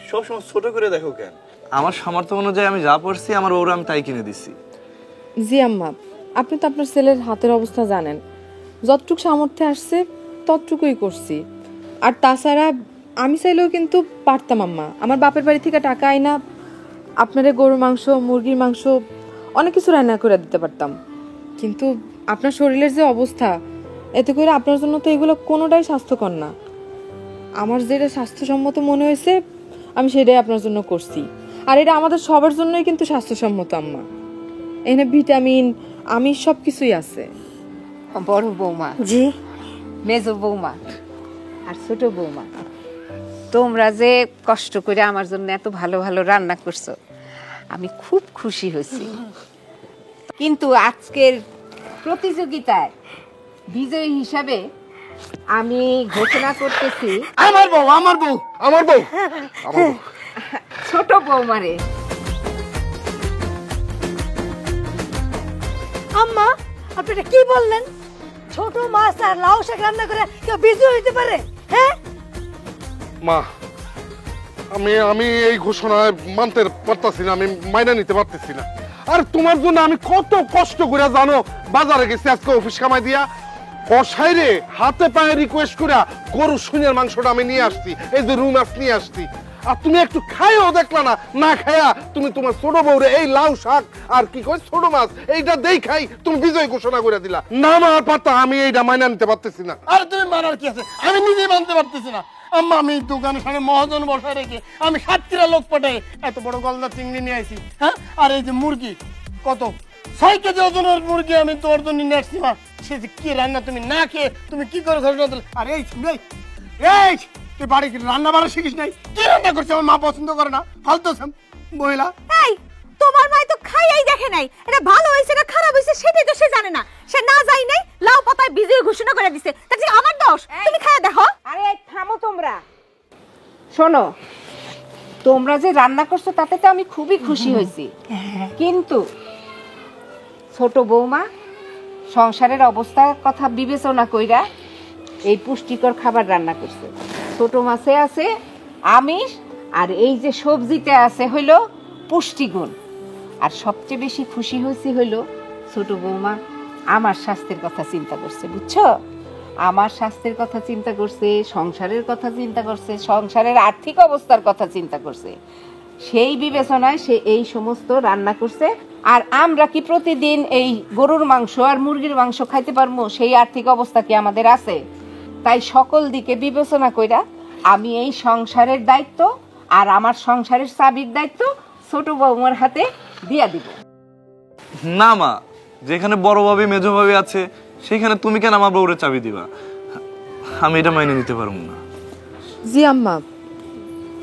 S1: সবসময় ছোট করে দেখো কেন? আমার সামর্থ্য অনুযায়ী আমি যা পড়ছি আমার ওরা আমি তাই কিনে দিছি।
S2: জি আম্মা, আপনি তো আপনার ছেলের হাতের অবস্থা জানেন। যতটুকু সামর্থ্যে আসছে ততটুকুই করছি। আর তাছাড়া আমি চাইলেও কিন্তু পারতাম আম্মা, আমার বাপের বাড়ি থেকে টাকা আইনা আপনারে গরুর মাংস, মুরগির মাংস অনেক কিছু রান্না করে দিতে পারতাম। কিন্তু আপনার শরীরের যে অবস্থা, এতে করে আপনার জন্য তো এগুলো কোনোটাই স্বাস্থ্যকর না। আমার যেটা স্বাস্থ্যসম্মত মনে হয়েছে আমি সেটাই আপনার জন্য করছি। আর এটা আমাদের সবার জন্যই কিন্তু স্বাস্থ্যসম্মত আম্মা। এখানে ভিটামিন, আমিষ সব কিছুই আছে।
S11: বড় বৌমা,
S3: জি
S11: মেজো বৌমা আর ছোট বৌমা, তোমরা যে কষ্ট করে আমার জন্য এত ভালো ভালো রান্না করছো, আমি খুব খুশি হয়েছি। কিন্তু আজকের প্রতিযোগিতায় বিজয়ী হিসাবে আমি ঘোষণা করতেছি
S6: আমার বউ, আমার বউ, আমার বউ, আমার বউ।
S11: ছোট বৌমারে।
S3: আম্মা, আপনি এটা কি বললেন? ছোট মাছ আর লাউ শাক রান্না করে কেউ বিজয়ী হইতে পারে? হ্যাঁ
S5: মা, আমি এই ঘোষণায় মানতে পারতাছি না, আমি মাইনা নিতে পারতেছি না। আর তোমার জন্য আমি কত কষ্ট করে জানো বাজারে গেছি আজকে অফিস কামাই দিয়া, কষাইরে হাতে পায়ে রিকোয়েস্ট করে গরু শুনের মাংসটা আমি নিয়ে আসছি, এই যে রুই মাছ নিয়ে আসছি। আর তুমি একটু খাইও দেখলা না, না খায়া তুমি তোমার ছোট বউরে এই লাউ শাক আর কি কই ছোট মাছ এইটা দেই খাই তুমি বিজয় ঘোষণা করে দিলা। না আমার পাতা, আমি এইটা মাইনা নিতে পারতেছি না।
S6: আর তুমি মানার কি আছে, আমি নিজেই মানতে পারতেছি না। আম্মা, আমি দোকানের সামনে মহাজন বসায় রেখে আমি 7 লোক পাঠাই এত বড় গলদা চিংড়ি নিয়ে আইছি। হ্যাঁ, আর এই যে মুরগি কত 6 কেজি ওজনের মুরগি আমি তোর জন্য নিয়ে আসছি। মা, সে যে কি রান্না তুমি না খেয়ে তুমি কি করে ঘোষণা দিলে? আর এই এই তুই বাড়ি রান্না বাড়া শিখিস নাই? কি রান্না করছে আমার মা পছন্দ করে না, ফালতু মহিলা।
S4: এই তোমার মাই তো খাইয়াই দেখে নাই, এটা ভালো হইছে না খারাপ হইছে সেটাই তো সে জানে না। সে না যাই নাই, লাউ পাতায় বিজয়ী ঘোষণা করে দিছে। তার যে আমার দোষ? তুমি খাইয়া দেখো।
S11: আরে থামো তোমরা। শোনো, তোমরা যে রান্না করছো তাতে তো আমি খুবই খুশি হয়েছি, কিন্তু ছোট বৌমা সংসারের অবস্থার কথা বিবেচনা কইরা এই পুষ্টিকর খাবার রান্না করছে। ছোট মাছে আছে আমিষ, আর এই যে সবজিতে আছে হইল পুষ্টিগুণ। আর সবচেয়ে বেশি খুশি হয়েছি হইল ছোট বৌমা আমার স্বাস্থ্যের কথা চিন্তা করছে, বুঝছো? আমার স্বাস্থ্যের কথা চিন্তা করছে, সংসারের কথা চিন্তা করছে, সংসারের আর্থিক অবস্থার কথা চিন্তা করছে। সেই বিবেচনায় সে এই সমস্ত রান্না করছে। আর আমরা কি প্রতিদিন এই গরুর মাংস আর মুরগির মাংস খাইতে পারবো? সেই আর্থিক অবস্থা কি আমাদের আছে? তাই সকল দিকে বিবেচনা কইরা আমি এই সংসারের দায়িত্ব আর আমার সংসারের চাবির দায়িত্ব ছোট বৌমার হাতে দিয়া দিব।
S9: না মা, যেখানে বড় ভাবি মেজো ভাবি আছে সেখানে তুমি কেন আমার বউরে চাবি দিবা? আমি এটা মাইনে নিতে পারবো না।
S2: জি আম্মা,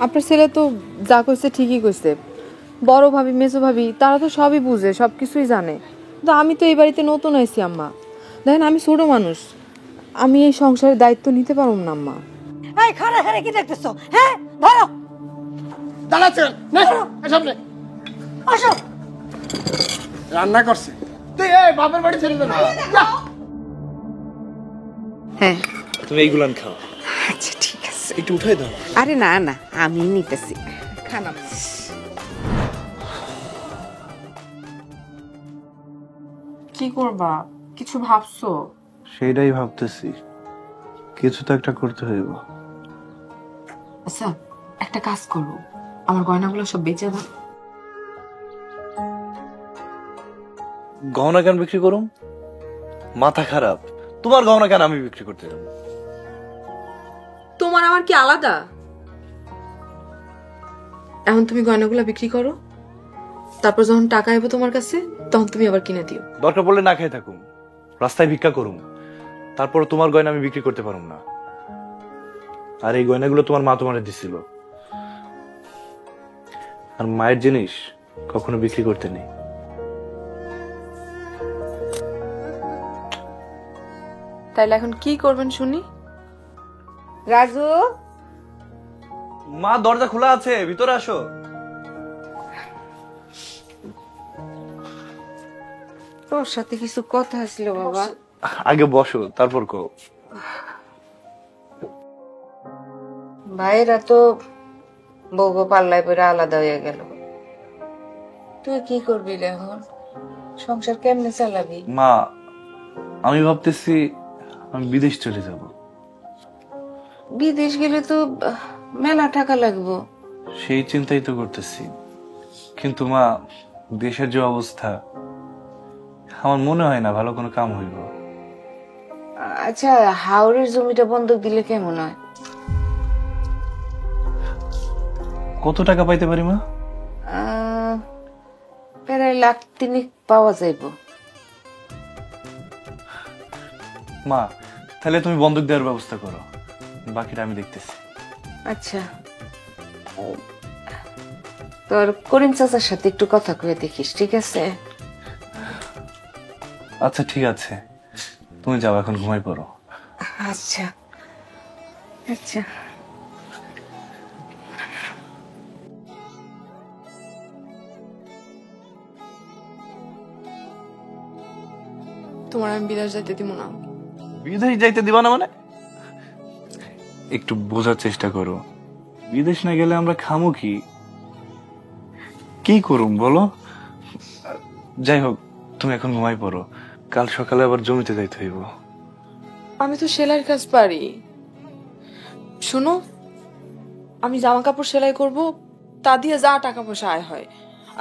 S2: আপনার ছেলে তো যা কইছে ঠিকই কইছে। বড় ভাবি মেজো ভাবি তারা তো সবই বুঝে, সব কিছুই জানে। কিন্তু আমি তো এই বাড়িতে নতুন আইছি আম্মা। দেখেন আমি ছোট মানুষ, আমি এই সংসারের দায়িত্ব নিতে পারবো না আম্মা।
S3: এই খাড়া খাড়া কি দেখতেছো? হ্যাঁ ধরো,
S5: দাঁড়াচ্ছেন সামনে
S3: আসো।
S5: রান্না করছে তুই এই বাপের বাড়ি ছেড়ে দে না।
S11: হ্যাঁ
S9: তুমি এইগুলান খাও।
S11: আচ্ছা ঠিক আছে।
S9: একটু উঠাই দাও।
S11: আরে না না, আমি নিতেছি, খানা।
S2: কি করবা, কিছু ভাবছো?
S9: সেটাই ভাবতেছি, কিছু তো একটা করতে হইব।
S2: আচ্ছা একটা কাজ করবো, আমার গয়নাগুলো সব বেচে দাও।
S9: গহনা কেন বিক্রি করুম? মাথা খারাপ? তোমার গহনা কেন আমি বিক্রি করতে যাবো?
S2: তোমার আমার কি আলাদা? এখন তুমি গয়নাগুলো বিক্রি করো, তারপর যখন টাকা আইবো তোমার কাছে তখন তুমি আবার কিনে দিও।
S9: দরকার পড়লে না খেয়ে থাকুম, রাস্তায় ভিক্ষা করুম, তারপর তোমার গয়না আমি বিক্রি করতে পারুম না। আর এই গয়নাগুলো তোমার মা তোমারে দিছিল, আর মায়ের জিনিস কখনো বিক্রি করতে নেই।
S2: তাইলে এখন কি করবেন শুনি?
S11: রাজু,
S9: মা দরজা খোলা আছে, ভিতরে আসো।
S11: তোর সাথে কিছু কথা ছিল বাবা।
S9: আগে বসো, তারপর কো।
S11: ভাইরা তো বউ পাল্লায় পরে আলাদা হয়ে গেল, তুই কি করবি রে এখন? সংসার কেমনে চালাবি?
S9: মা আমি ভাবতেছি আমি বিদেশ চলে যাব।
S11: বিদেশ গেলে তো মেলা টাকা লাগবো।
S9: সেই চিন্তাই তো করতেছি, কিন্তু মা দেশের যে অবস্থা, আমার মনে হয় না ভালো কোনো কাম হইব।
S11: আচ্ছা হাওড়ের জমিটা বন্ধক দিলে কেমন হয়?
S9: কত টাকা পাইতে পারি মা?
S11: প্রায় 1,3 পাওয়া যাইব।
S9: মা তাহলে তুমি বন্ধক দেওয়ার ব্যবস্থা করো, বাকিটা আমি দেখতেছি।
S11: আচ্ছা তোর করিম চাচার সাথে একটু কথা কয়ে দেখিস, ঠিক আছে?
S9: আচ্ছা ঠিক আছে, তুমি যাও, এখন ঘুমাই পড়ো।
S11: আচ্ছা আচ্ছা।
S2: তোমার আমি বিদেশ যাইতে দিব না।
S9: বিদেশ যাইতে দিবা না মানে? একটু বোঝার চেষ্টা করো, বিদেশ না গেলে আমরা খামো কি, কি করুম বলো? যাই হোক তুমি এখন ঘুমাই পড়ো, কাল সকালে আবার জমিতে যাইতে হইব।
S2: আমি তো সেলাইয়ের কাজ পারি। শোনো, আমি জামা কাপড় সেলাই করব, তা দিয়ে যা টাকা পয়সা আয় হয়,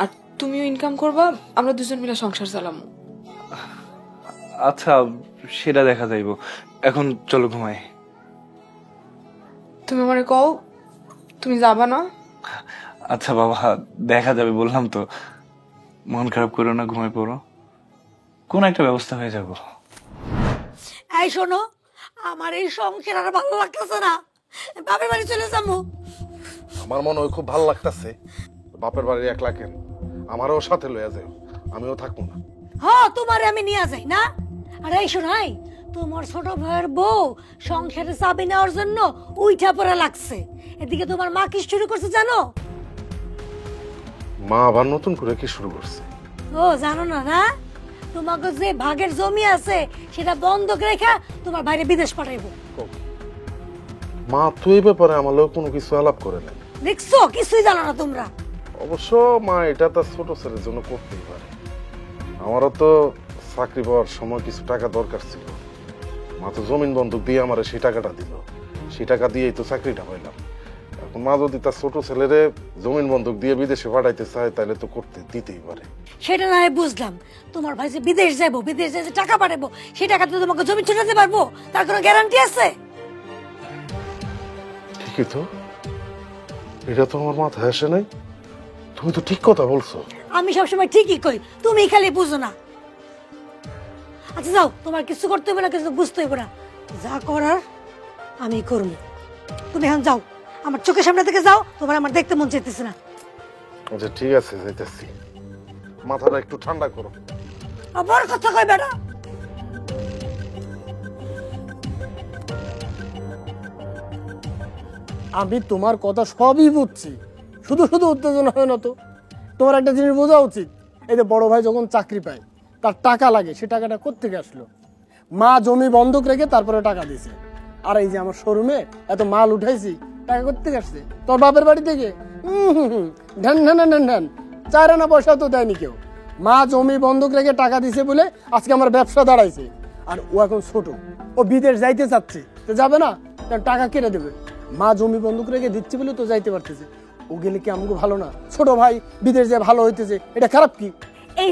S2: আর তুমিও ইনকাম করবা, আমরা দুজন মিলে সংসার চালামু।
S9: আচ্ছা সেটা দেখা যাইব, এখন চলো ঘুমাই।
S2: তুমি আমারে কও, তুমি যাবা না?
S9: আচ্ছা বাবা, দেখা যাবে, বললাম তো, মন খারাপ করো না, ঘুমাই পড়ো, কোন একটা ব্যবস্থা হয়ে যাব।
S3: এই শোনো, আমার এই সংসার আর ভালো লাগতেছে না, বাপের বাড়ি চলে যাবো।
S5: আমার মনে হয় খুব ভালো লাগতেছে, বাপের বাড়ি একলা কেন, আমারও সাথে লইয়া যাও, আমিও থাকবো না।
S3: হ্যাঁ তোমারে আমি নিয়ে যাই না। আর এই শোনাই, তোমার ছোট ভাইয়ের বউ সংসারে চাবি নেওয়ার জন্য উইঠা পড়া লাগছে। এদিকে তোমার মা কি শুরু করছে জানো?
S5: মা আবার নতুন করে কি শুরু করছে?
S3: ও জানো না? না, তোমাকে যে ভাগের জমি আছে সেটা বন্ধক রেখা তোমার বাইরে বিদেশ পাঠাইবো।
S5: মা তো এই ব্যাপারে আমার লোক কোনো কিছু আলাপ করে নাই।
S3: দেখছো, কিছুই জানো না তোমরা।
S5: অবশ্য মা এটা তার ছোট ছেলের জন্য করতেই পারে, আমারও তো চাকরি পাওয়ার সময় কিছু টাকা দরকার ছিল, মা তো জমিন বন্ধক দিয়ে আমার সেই টাকাটা দিল, সেই টাকা দিয়েই তো চাকরিটা পাইলাম। এখন মা যদি তার ছোট ছেলেরে জমিন বন্ধক দিয়ে বিদেশে পাঠাইতে চায় তাহলে তো করতে দিতেই পারে।
S3: সেটা না হয় বুঝলাম, তোমার ভাই যে বিদেশ যাবো, বিদেশ যে টাকা পাঠাবো, সেই টাকা তো তোমাকে জমি ছুটাতে পারবো, তার কোনো গ্যারান্টি আছে?
S9: ঠিক
S5: ঠিকই তো, এটা তো আমার মাথায় আসে নাই। তুমি তো ঠিক কথা বলছো।
S3: আমি সবসময় ঠিকই কই, তুমি খালি বুঝো না। আচ্ছা যাও, তোমার কিছু করতে হবে না, কিছু বুঝতে হবে না, যা করার আমি করব। তুমি এখন যাও, আমার চোখের সামনে থেকে যাও, তোমার আমার দেখতে মন চাইতেছে না।
S5: আচ্ছা ঠিক আছে, যাইতেছি। মাথাটা একটু ঠান্ডা করো।
S3: আবার কথা কই বেটা।
S6: আমি তোমার কথা সবই বুঝছি, শুধু শুধু উত্তেজনা হয় না তো। তোমার একটা জিনিস বোঝা উচিত, এই যে বড় ভাই যখন চাকরি পায়, তার টাকা লাগে, সে টাকাটা কোত্থেকে আসলো? মা জমি বন্ধক রেখে তারপরে টাকা দিছে। আর এই যে আমার শোরুমে এত মাল উঠাইছি, টাকা কোত্থেকে আসছে? তোর বাপের বাড়ি থেকে। ঢ্যান ঢ্যান ঢ্যান ঢ্যান, 4 আনা পয়সা তো দেয়নি কেউ। মা জমি বন্ধক রেখে টাকা দিছে বলে আজকে আমার ব্যবসা দাঁড়াইছে। আর ও এখন ছোট, ও বিদেশ যাইতে চাচ্ছে, তো যাবে না, তার টাকা কেটে দেবে। মা জমি বন্ধক রেখে দিচ্ছে বলে তো যাইতে পারতেছে। ও গেলে কি আমাকে ভালো না? ছোট ভাই বিদেশ যায় ভালো হইতেছে, এটা খারাপ কি?
S4: এই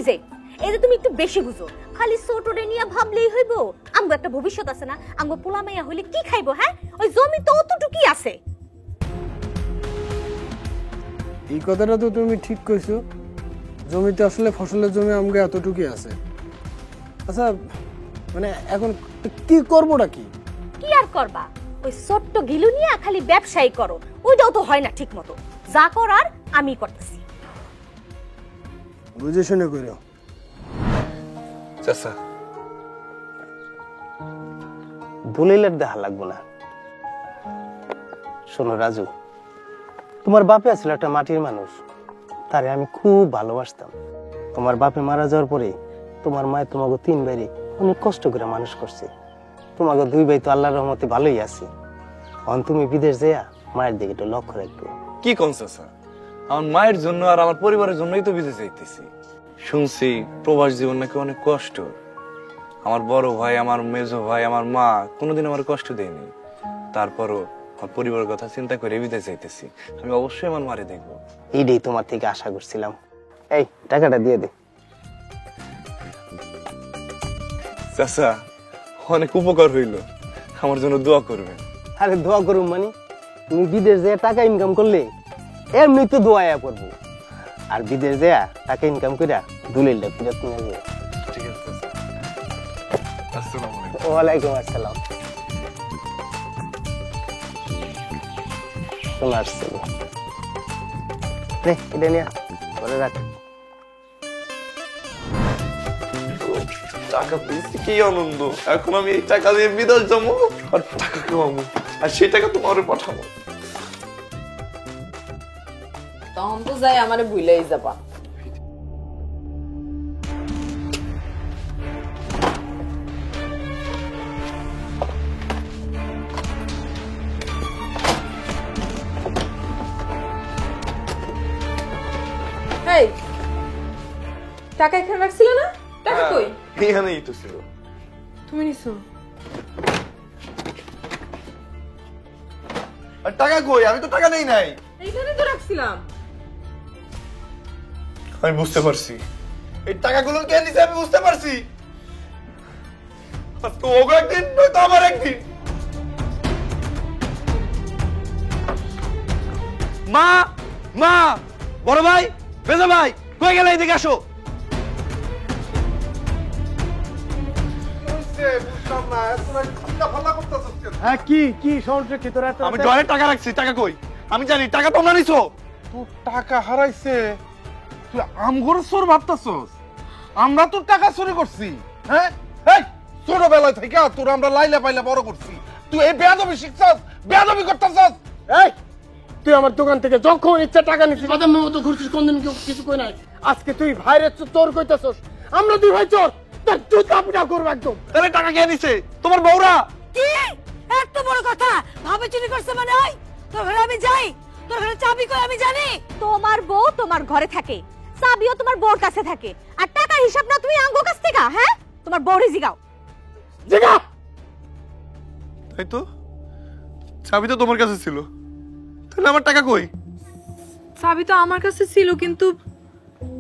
S4: যে তুমি একটু বেশি বুঝো, খালি ছোটরে নিয়ে ভাবলেই হইব? আমগো একটা ভবিষ্যৎ আছে না? আমগো পোলা মাইয়া হইলে কি খাইবো? হ্যাঁ, ওই জমি তো অতটুকুই আছে।
S6: এই কথাটা তো তুমি ঠিক কইছো, জমিতে আসলে ফসলের জমি আমাকে এতটুকুই আছে। আচ্ছা মানে এখন কি করবোটা কি?
S4: কি আর করবা, ওই ছোট্ট গিলু নিয়ে খালি ব্যবসায়ী করো, ওইটাও তো হয় না ঠিক মতো। যা করার আমি করতেছি।
S6: বুঝে শুনে কইরো।
S9: চাচা, দলিলের দেখা লাগবো না। শোনো রাজু, তোমার বাপে আসলে একটা মাটির মানুষ, তারে আমি খুব ভালোবাসতাম। তোমার বাপে মারা যাওয়ার পরে তোমার মায়ের তোমাকে 3 ভাইরে অনেক কষ্ট করে মানুষ করছে। তোমাকে 2 ভাই তো আল্লাহর রহমতে ভালোই আছে। এখন তুমি বিদেশ যাইয়া মায়ের দিকে একটু লক্ষ্য রাখবে।
S1: কি কোন চাচা, আমার মায়ের জন্য আর আমার পরিবারের জন্যই তো বিদেশ যাইতেছি। শুনছি প্রবাস জীবন নাকি অনেক কষ্ট। আমার বড় ভাই, আমার মেজো ভাই, আমার মা কোনোদিন আমার কষ্ট দেয়নি। তারপরও আমার পরিবারের কথা চিন্তা করে বিদেশ যাইতেছি। আমি অবশ্যই আমার মারে দেখবো।
S9: এইটাই তোমার থেকে আশা করছিলাম। এই টাকাটা দিয়ে দে।
S1: চাচা, অনেক উপকার হইল, আমার জন্য দোয়া করবেন।
S9: আরে দোয়া করুম মানে, তুমি বিদেশ যেয়ে টাকা ইনকাম করলে এমনি তো দোয়া করবো। আর বিদেশ যেয়া টাকা ইনকাম করে দুলিলটা ফিরত নিয়ে যাবে।
S1: ঠিক আছে চাচা, আসসালামু আলাইকুম।
S9: ওয়ালাইকুম আসসালাম। শোনা আসছে রে, এটা নিয়ে করে রাখ।
S1: টাকা পেয়েছি, কি আনন্দ! এখন আমি এই টাকা দিয়ে বিদেশ যাবো আর টাকা কামাবো, আর সেই টাকা তোমার পাঠাবো।
S2: তখন তো যাই আমারে ভুলেই যাবা। এই টাকা এখানে রাখছিল না? টাকা কই?
S1: এখানেই তো ছিল।
S2: তুমি নিছো?
S1: আর টাকা কই? আমি তো টাকা নেই নাই।
S2: এইখানে তো রাখছিলাম।
S1: আমি বুঝতে পারছি, এই টাকাগুলো কে নিছে আমি বুঝতে পারছি। আজকে ওগো একদিন, নয়তো আমার একদিন। মা, মা, বড় ভাই, মেজো ভাই, কই গেলে? এদিকে আসো।
S6: হ্যাঁ কি কি সমস্যা কি তোর?
S1: আমি ডরে টাকা রাখছি, টাকা কই? আমি জানি টাকা তোমরা নিছো।
S5: তোর টাকা হারাইছে, তুই আমগর চোর ভাবতাছস? আমরা তোর টাকা চুরি করছি? হ্যাঁ, এই ছোটবেলায় থেকে তোর আমরা লাইলা পাইলা বড় করছি, তুই এই বেয়াদবি শিখছস, বেয়াদবি করতেছস?
S6: এই তুই আমার দোকান থেকে যখন ইচ্ছা টাকা নিছিস, বাদামের মতো ঘুরছিস, কোনদিন কেউ কিছু কই নাই। আজকে তুই ভাইরে চোর কইতাছস? আমরা 2 ভাই চোর, তার জুতা পিটা করব একদম।
S1: তাহলে টাকা কে দিছে? তোমার বউরা।
S3: কি এত বড় কথা? ভাবে চুরি করছে মানে? হয় তোর ঘরে আমি যাই, তোর ঘরে চাবি কই আমি জানি?
S4: তোমার বউ তোমার ঘরে থাকে, চাবিও তোমার বউর কাছে থাকে, আর টাকার হিসাব না তুমি আঙ্গো কাছ থেকে? হ্যাঁ, তোমার বউরে জিগাও।
S6: জিগা।
S1: তাই তো, চাবি তো তোমার কাছে ছিল, তাহলে আমার টাকা কই?
S2: চাবি তো আমার কাছে ছিল, কিন্তু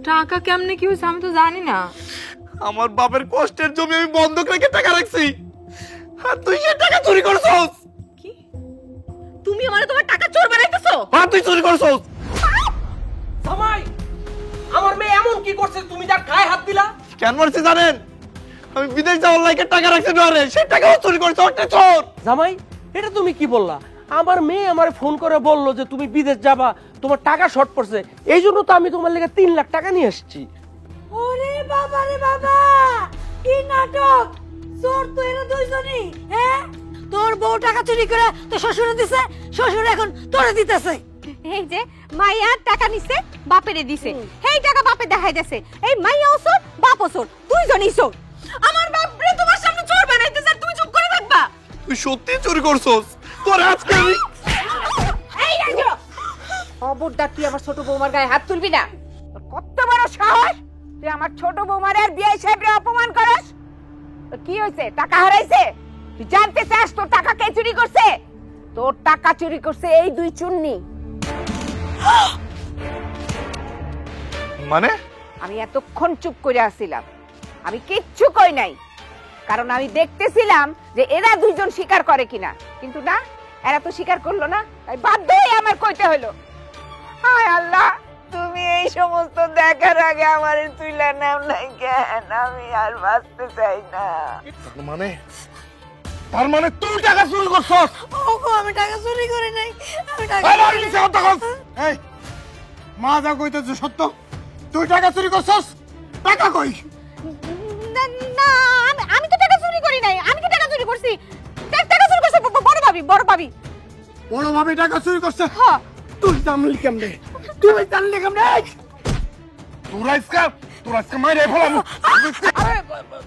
S2: টাকা কেমনে কি হয়েছে আমি তো জানি না।
S1: আমার বাপের কষ্টের জমি আমি বন্ধক রেখে টাকা রাখছি, আর তুই সে টাকা চুরি করছস।
S2: কি
S8: তুমি আমারে তোমার টাকা চোর বানাইতেছো?
S1: মা তুই চুরি করছস?
S6: জামাই আমার মেয়ে এমন কি করছে তুমি যার গায়ে হাত দিলা?
S1: কেন মারছি জানেন? আমি বিদেশ যাওয়ার লাইকে টাকা রাখছি ডরে, সেই টাকাও চুরি করছে, ওটা চোর।
S6: জামাই এটা তুমি কি বললা? আমার মেয়ে আমার ফোন করে বললো যে তুমি বিদেশ যাবা, তোমার টাকা শর্ট পড়ছে, এই জন্য তো আমি তোমার লেগে 3 লাখ টাকা নিয়ে এসেছি।
S3: ওরে বাবা রে বাবা, কি নাটক! চোর তো এরা দুইজনই, হ্যাঁ? তোর বউ টাকা চুরি করে তো শ্বশুরে দিছে, শ্বশুর এখন তোরে দিতেছে।
S4: এই যে মাইয়া টাকা নিছে বাপেরে দিছে, এই টাকা বাপে দেখাই দিছে, এই মাইয়াও চোর বাপও চোর, দুইজনই চোর।
S8: আমার বাপরে তোমার সামনে চোর বানাইতেছে আর তুমি চুপ করে থাকবা?
S1: তুই সত্যি চুরি করছস? তোর আজকে আমি
S11: এই রাজু, খবরদার তুই আমার ছোট বৌমার গায়ে হাত তুলবি না। তোর কত বড় সাহস, তুই আমার ছোট বৌমার আর বিয়ে সাহেবরে অপমান করস? তোর কি হয়েছে? টাকা হারাইছে? তুই জানতে চাস তোর টাকা কে চুরি করছে? তোর টাকা চুরি করছে এই দুই চুন্নি।
S1: মানে
S11: আমি এতক্ষণ চুপ করে আসছিলাম, আমি কিচ্ছু কই নাই, কারণ আমি দেখতেছিলাম যে এরা দুইজন স্বীকার করে কিনা, কিন্তু না, এরা তো স্বীকার করলো না, তাই বাধ্য হয়ে আমার কইতে হলো। হায় আল্লাহ, তুমি এই সমস্ত দেখার আগে আমার তুইলা নাও নাই কেন? আমি আর বাঁচতে চাই না।
S5: মানে তার মানে তুই টাকা চুরি করছস?
S3: ওগো, আমি টাকা চুরি করে নাই, আমি টাকা
S5: এই মারি দিছে অত কস। এই মা যা কইতেছে সত্য, তুই টাকা চুরি করছস? টাকা কই?
S4: না না, আমি তো টাকা চুরি করি নাই। আমি কি টাকা চুরি করছি? টাকা চুরি করছে বড় ভাবি, বড় ভাবি।
S5: বড় ভাবে টাকা চুরি করছে?
S4: হ্যাঁ।
S5: তুই জানলি কেমনে? তুই জানলি কেমনে? তোর আজকে মাইরে ফেলাম।
S6: আরে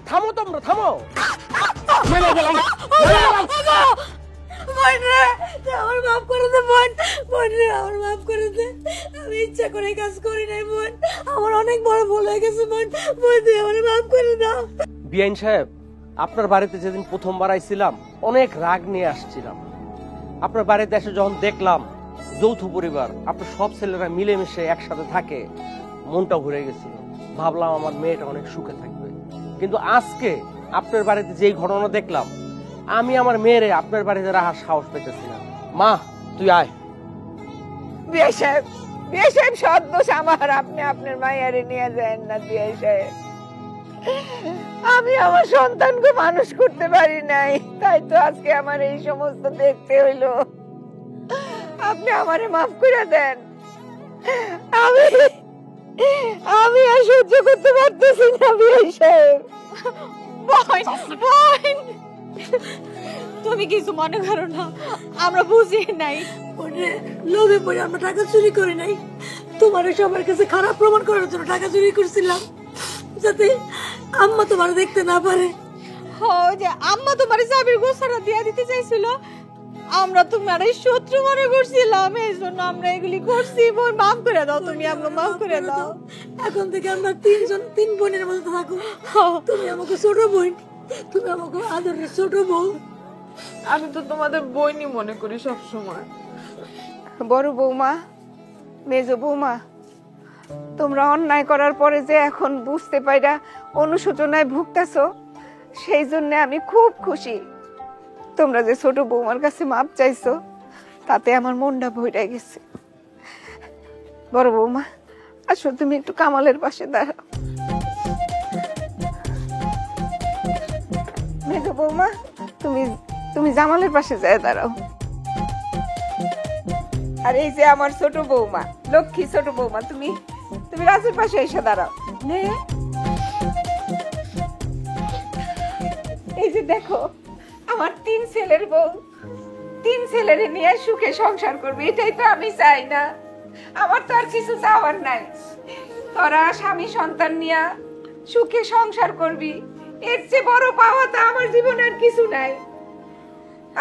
S6: থামো তোমরা, থামো।
S5: মাইরে ফেলাম।
S3: বোন রে, আমার মাফ করে দে বোন, বোন রে আমার মাফ করে দে, আমি ইচ্ছা করে কাজ করি নাই বোন, আমার অনেক বড় ভুল হয়ে গেছে বোন, বোন তুই আমার মাফ করে দাও।
S6: বিআইন সাহেব, আপনার বাড়িতে যেদিন প্রথমবার আইছিলাম অনেক রাগ নিয়ে আসছিলাম। আপনার বাড়িতে এসে যখন দেখলাম যৌথ পরিবার, আপনার সব ছেলেরা মিলেমিশে একসাথে থাকে, মনটা ঘুরে গেছিল। ভাবলাম আমার মেয়েটা অনেক সুখে থাকবে, কিন্তু আজকে আপনার বাড়িতে যেই ঘটনা দেখলাম, আমি আমার মেয়েরে আপনার বাড়িতে রাখার সাহস পেতেছি না। মা তুই আয়।
S11: বিয়ে সাহেব, বিয়ে সাহেব, সব দোষ আমার, আপনি আপনার মাইয়ারে নিয়ে যান না। বিয়ে সাহেব, আমি আমার সন্তানকে মানুষ করতে পারি নাই, তাই তো আজকে আমার এই সমস্ত দেখতে হইলো। আপনি আমারে মাফ করে দেন, আমি আর সহ্য করতে পারতেছি না। বিয়ে সাহেব,
S2: তুমি কিছু মনে করো না, আমরা বুঝি নাই।
S3: বোন রে, লোভে পড়ে আমরা টাকা চুরি করি নাই, তোমার সবার কাছে খারাপ প্রমাণ করার জন্য টাকা চুরি করছিলাম, যাতে আম্মা তোমার দেখতে না পারে।
S2: যে আম্মা তোমার চাবির গোছাটা দিয়ে দিতে চাইছিল, আমরা তোমার শত্রু মনে করছিলাম, এই জন্য আমরা এগুলি করছি। বোন মাফ করে দাও, তুমি আমাকে মাফ করে দাও।
S3: এখন থেকে আমরা তিন বোনের মধ্যে থাকো, তুমি আমাকে ছোট বোন, তুমি আমাকে আদরের ছোট বউ।
S2: আমি তো তোমাদের বোনই মনে করি সব সময়।
S11: বড় বৌমা, মেজ বৌমা, তোমরা অন্যায় করার পরে যে এখন বুঝতে পাইরা অনুশোচনায় ভুগতেছো, সেই জন্য আমি খুব খুশি। তোমরা যে ছোট বৌমার কাছে মাপ চাইছো, তাতে আমার মনটা ভরে গেছে। বড় বৌমা, আসো তুমি একটু কামালের পাশে দাঁড়াও। মেজ বৌমা, তুমি জামালের পাশে যায় দাঁড়াও। আর এই যে আমার ছোট বৌমা, লক্ষ্মী ছোট বৌমা, তুমি রাজুর পাশে এসে দাঁড়াও। নে, এই যে দেখো আমার 3 ছেলের বউ, 3 ছেলেরে নিয়ে সুখে সংসার করবে, এটাই তো আমি চাই না। আমার তো আর কিছু চাওয়ার নাই। তোরা স্বামী সন্তান নিয়ে সুখে সংসার করবি, এর চেয়ে বড় পাওয়া তো আমার জীবনে আর কিছু নাই।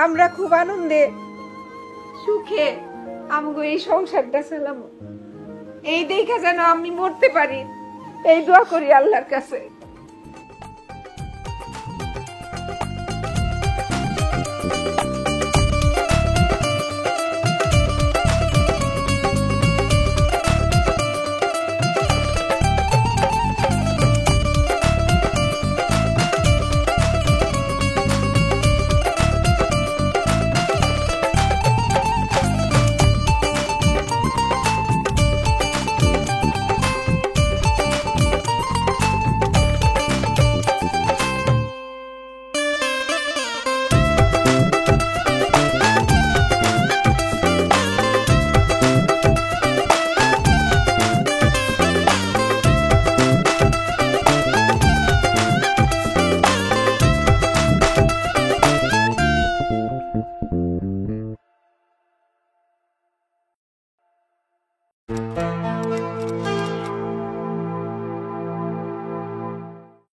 S11: আমরা খুব আনন্দে সুখে আমগো এই সংসারটা চালাবো, এই দেখা যেন আমি মরতে পারি, এই দোয়া করি আল্লাহর কাছে।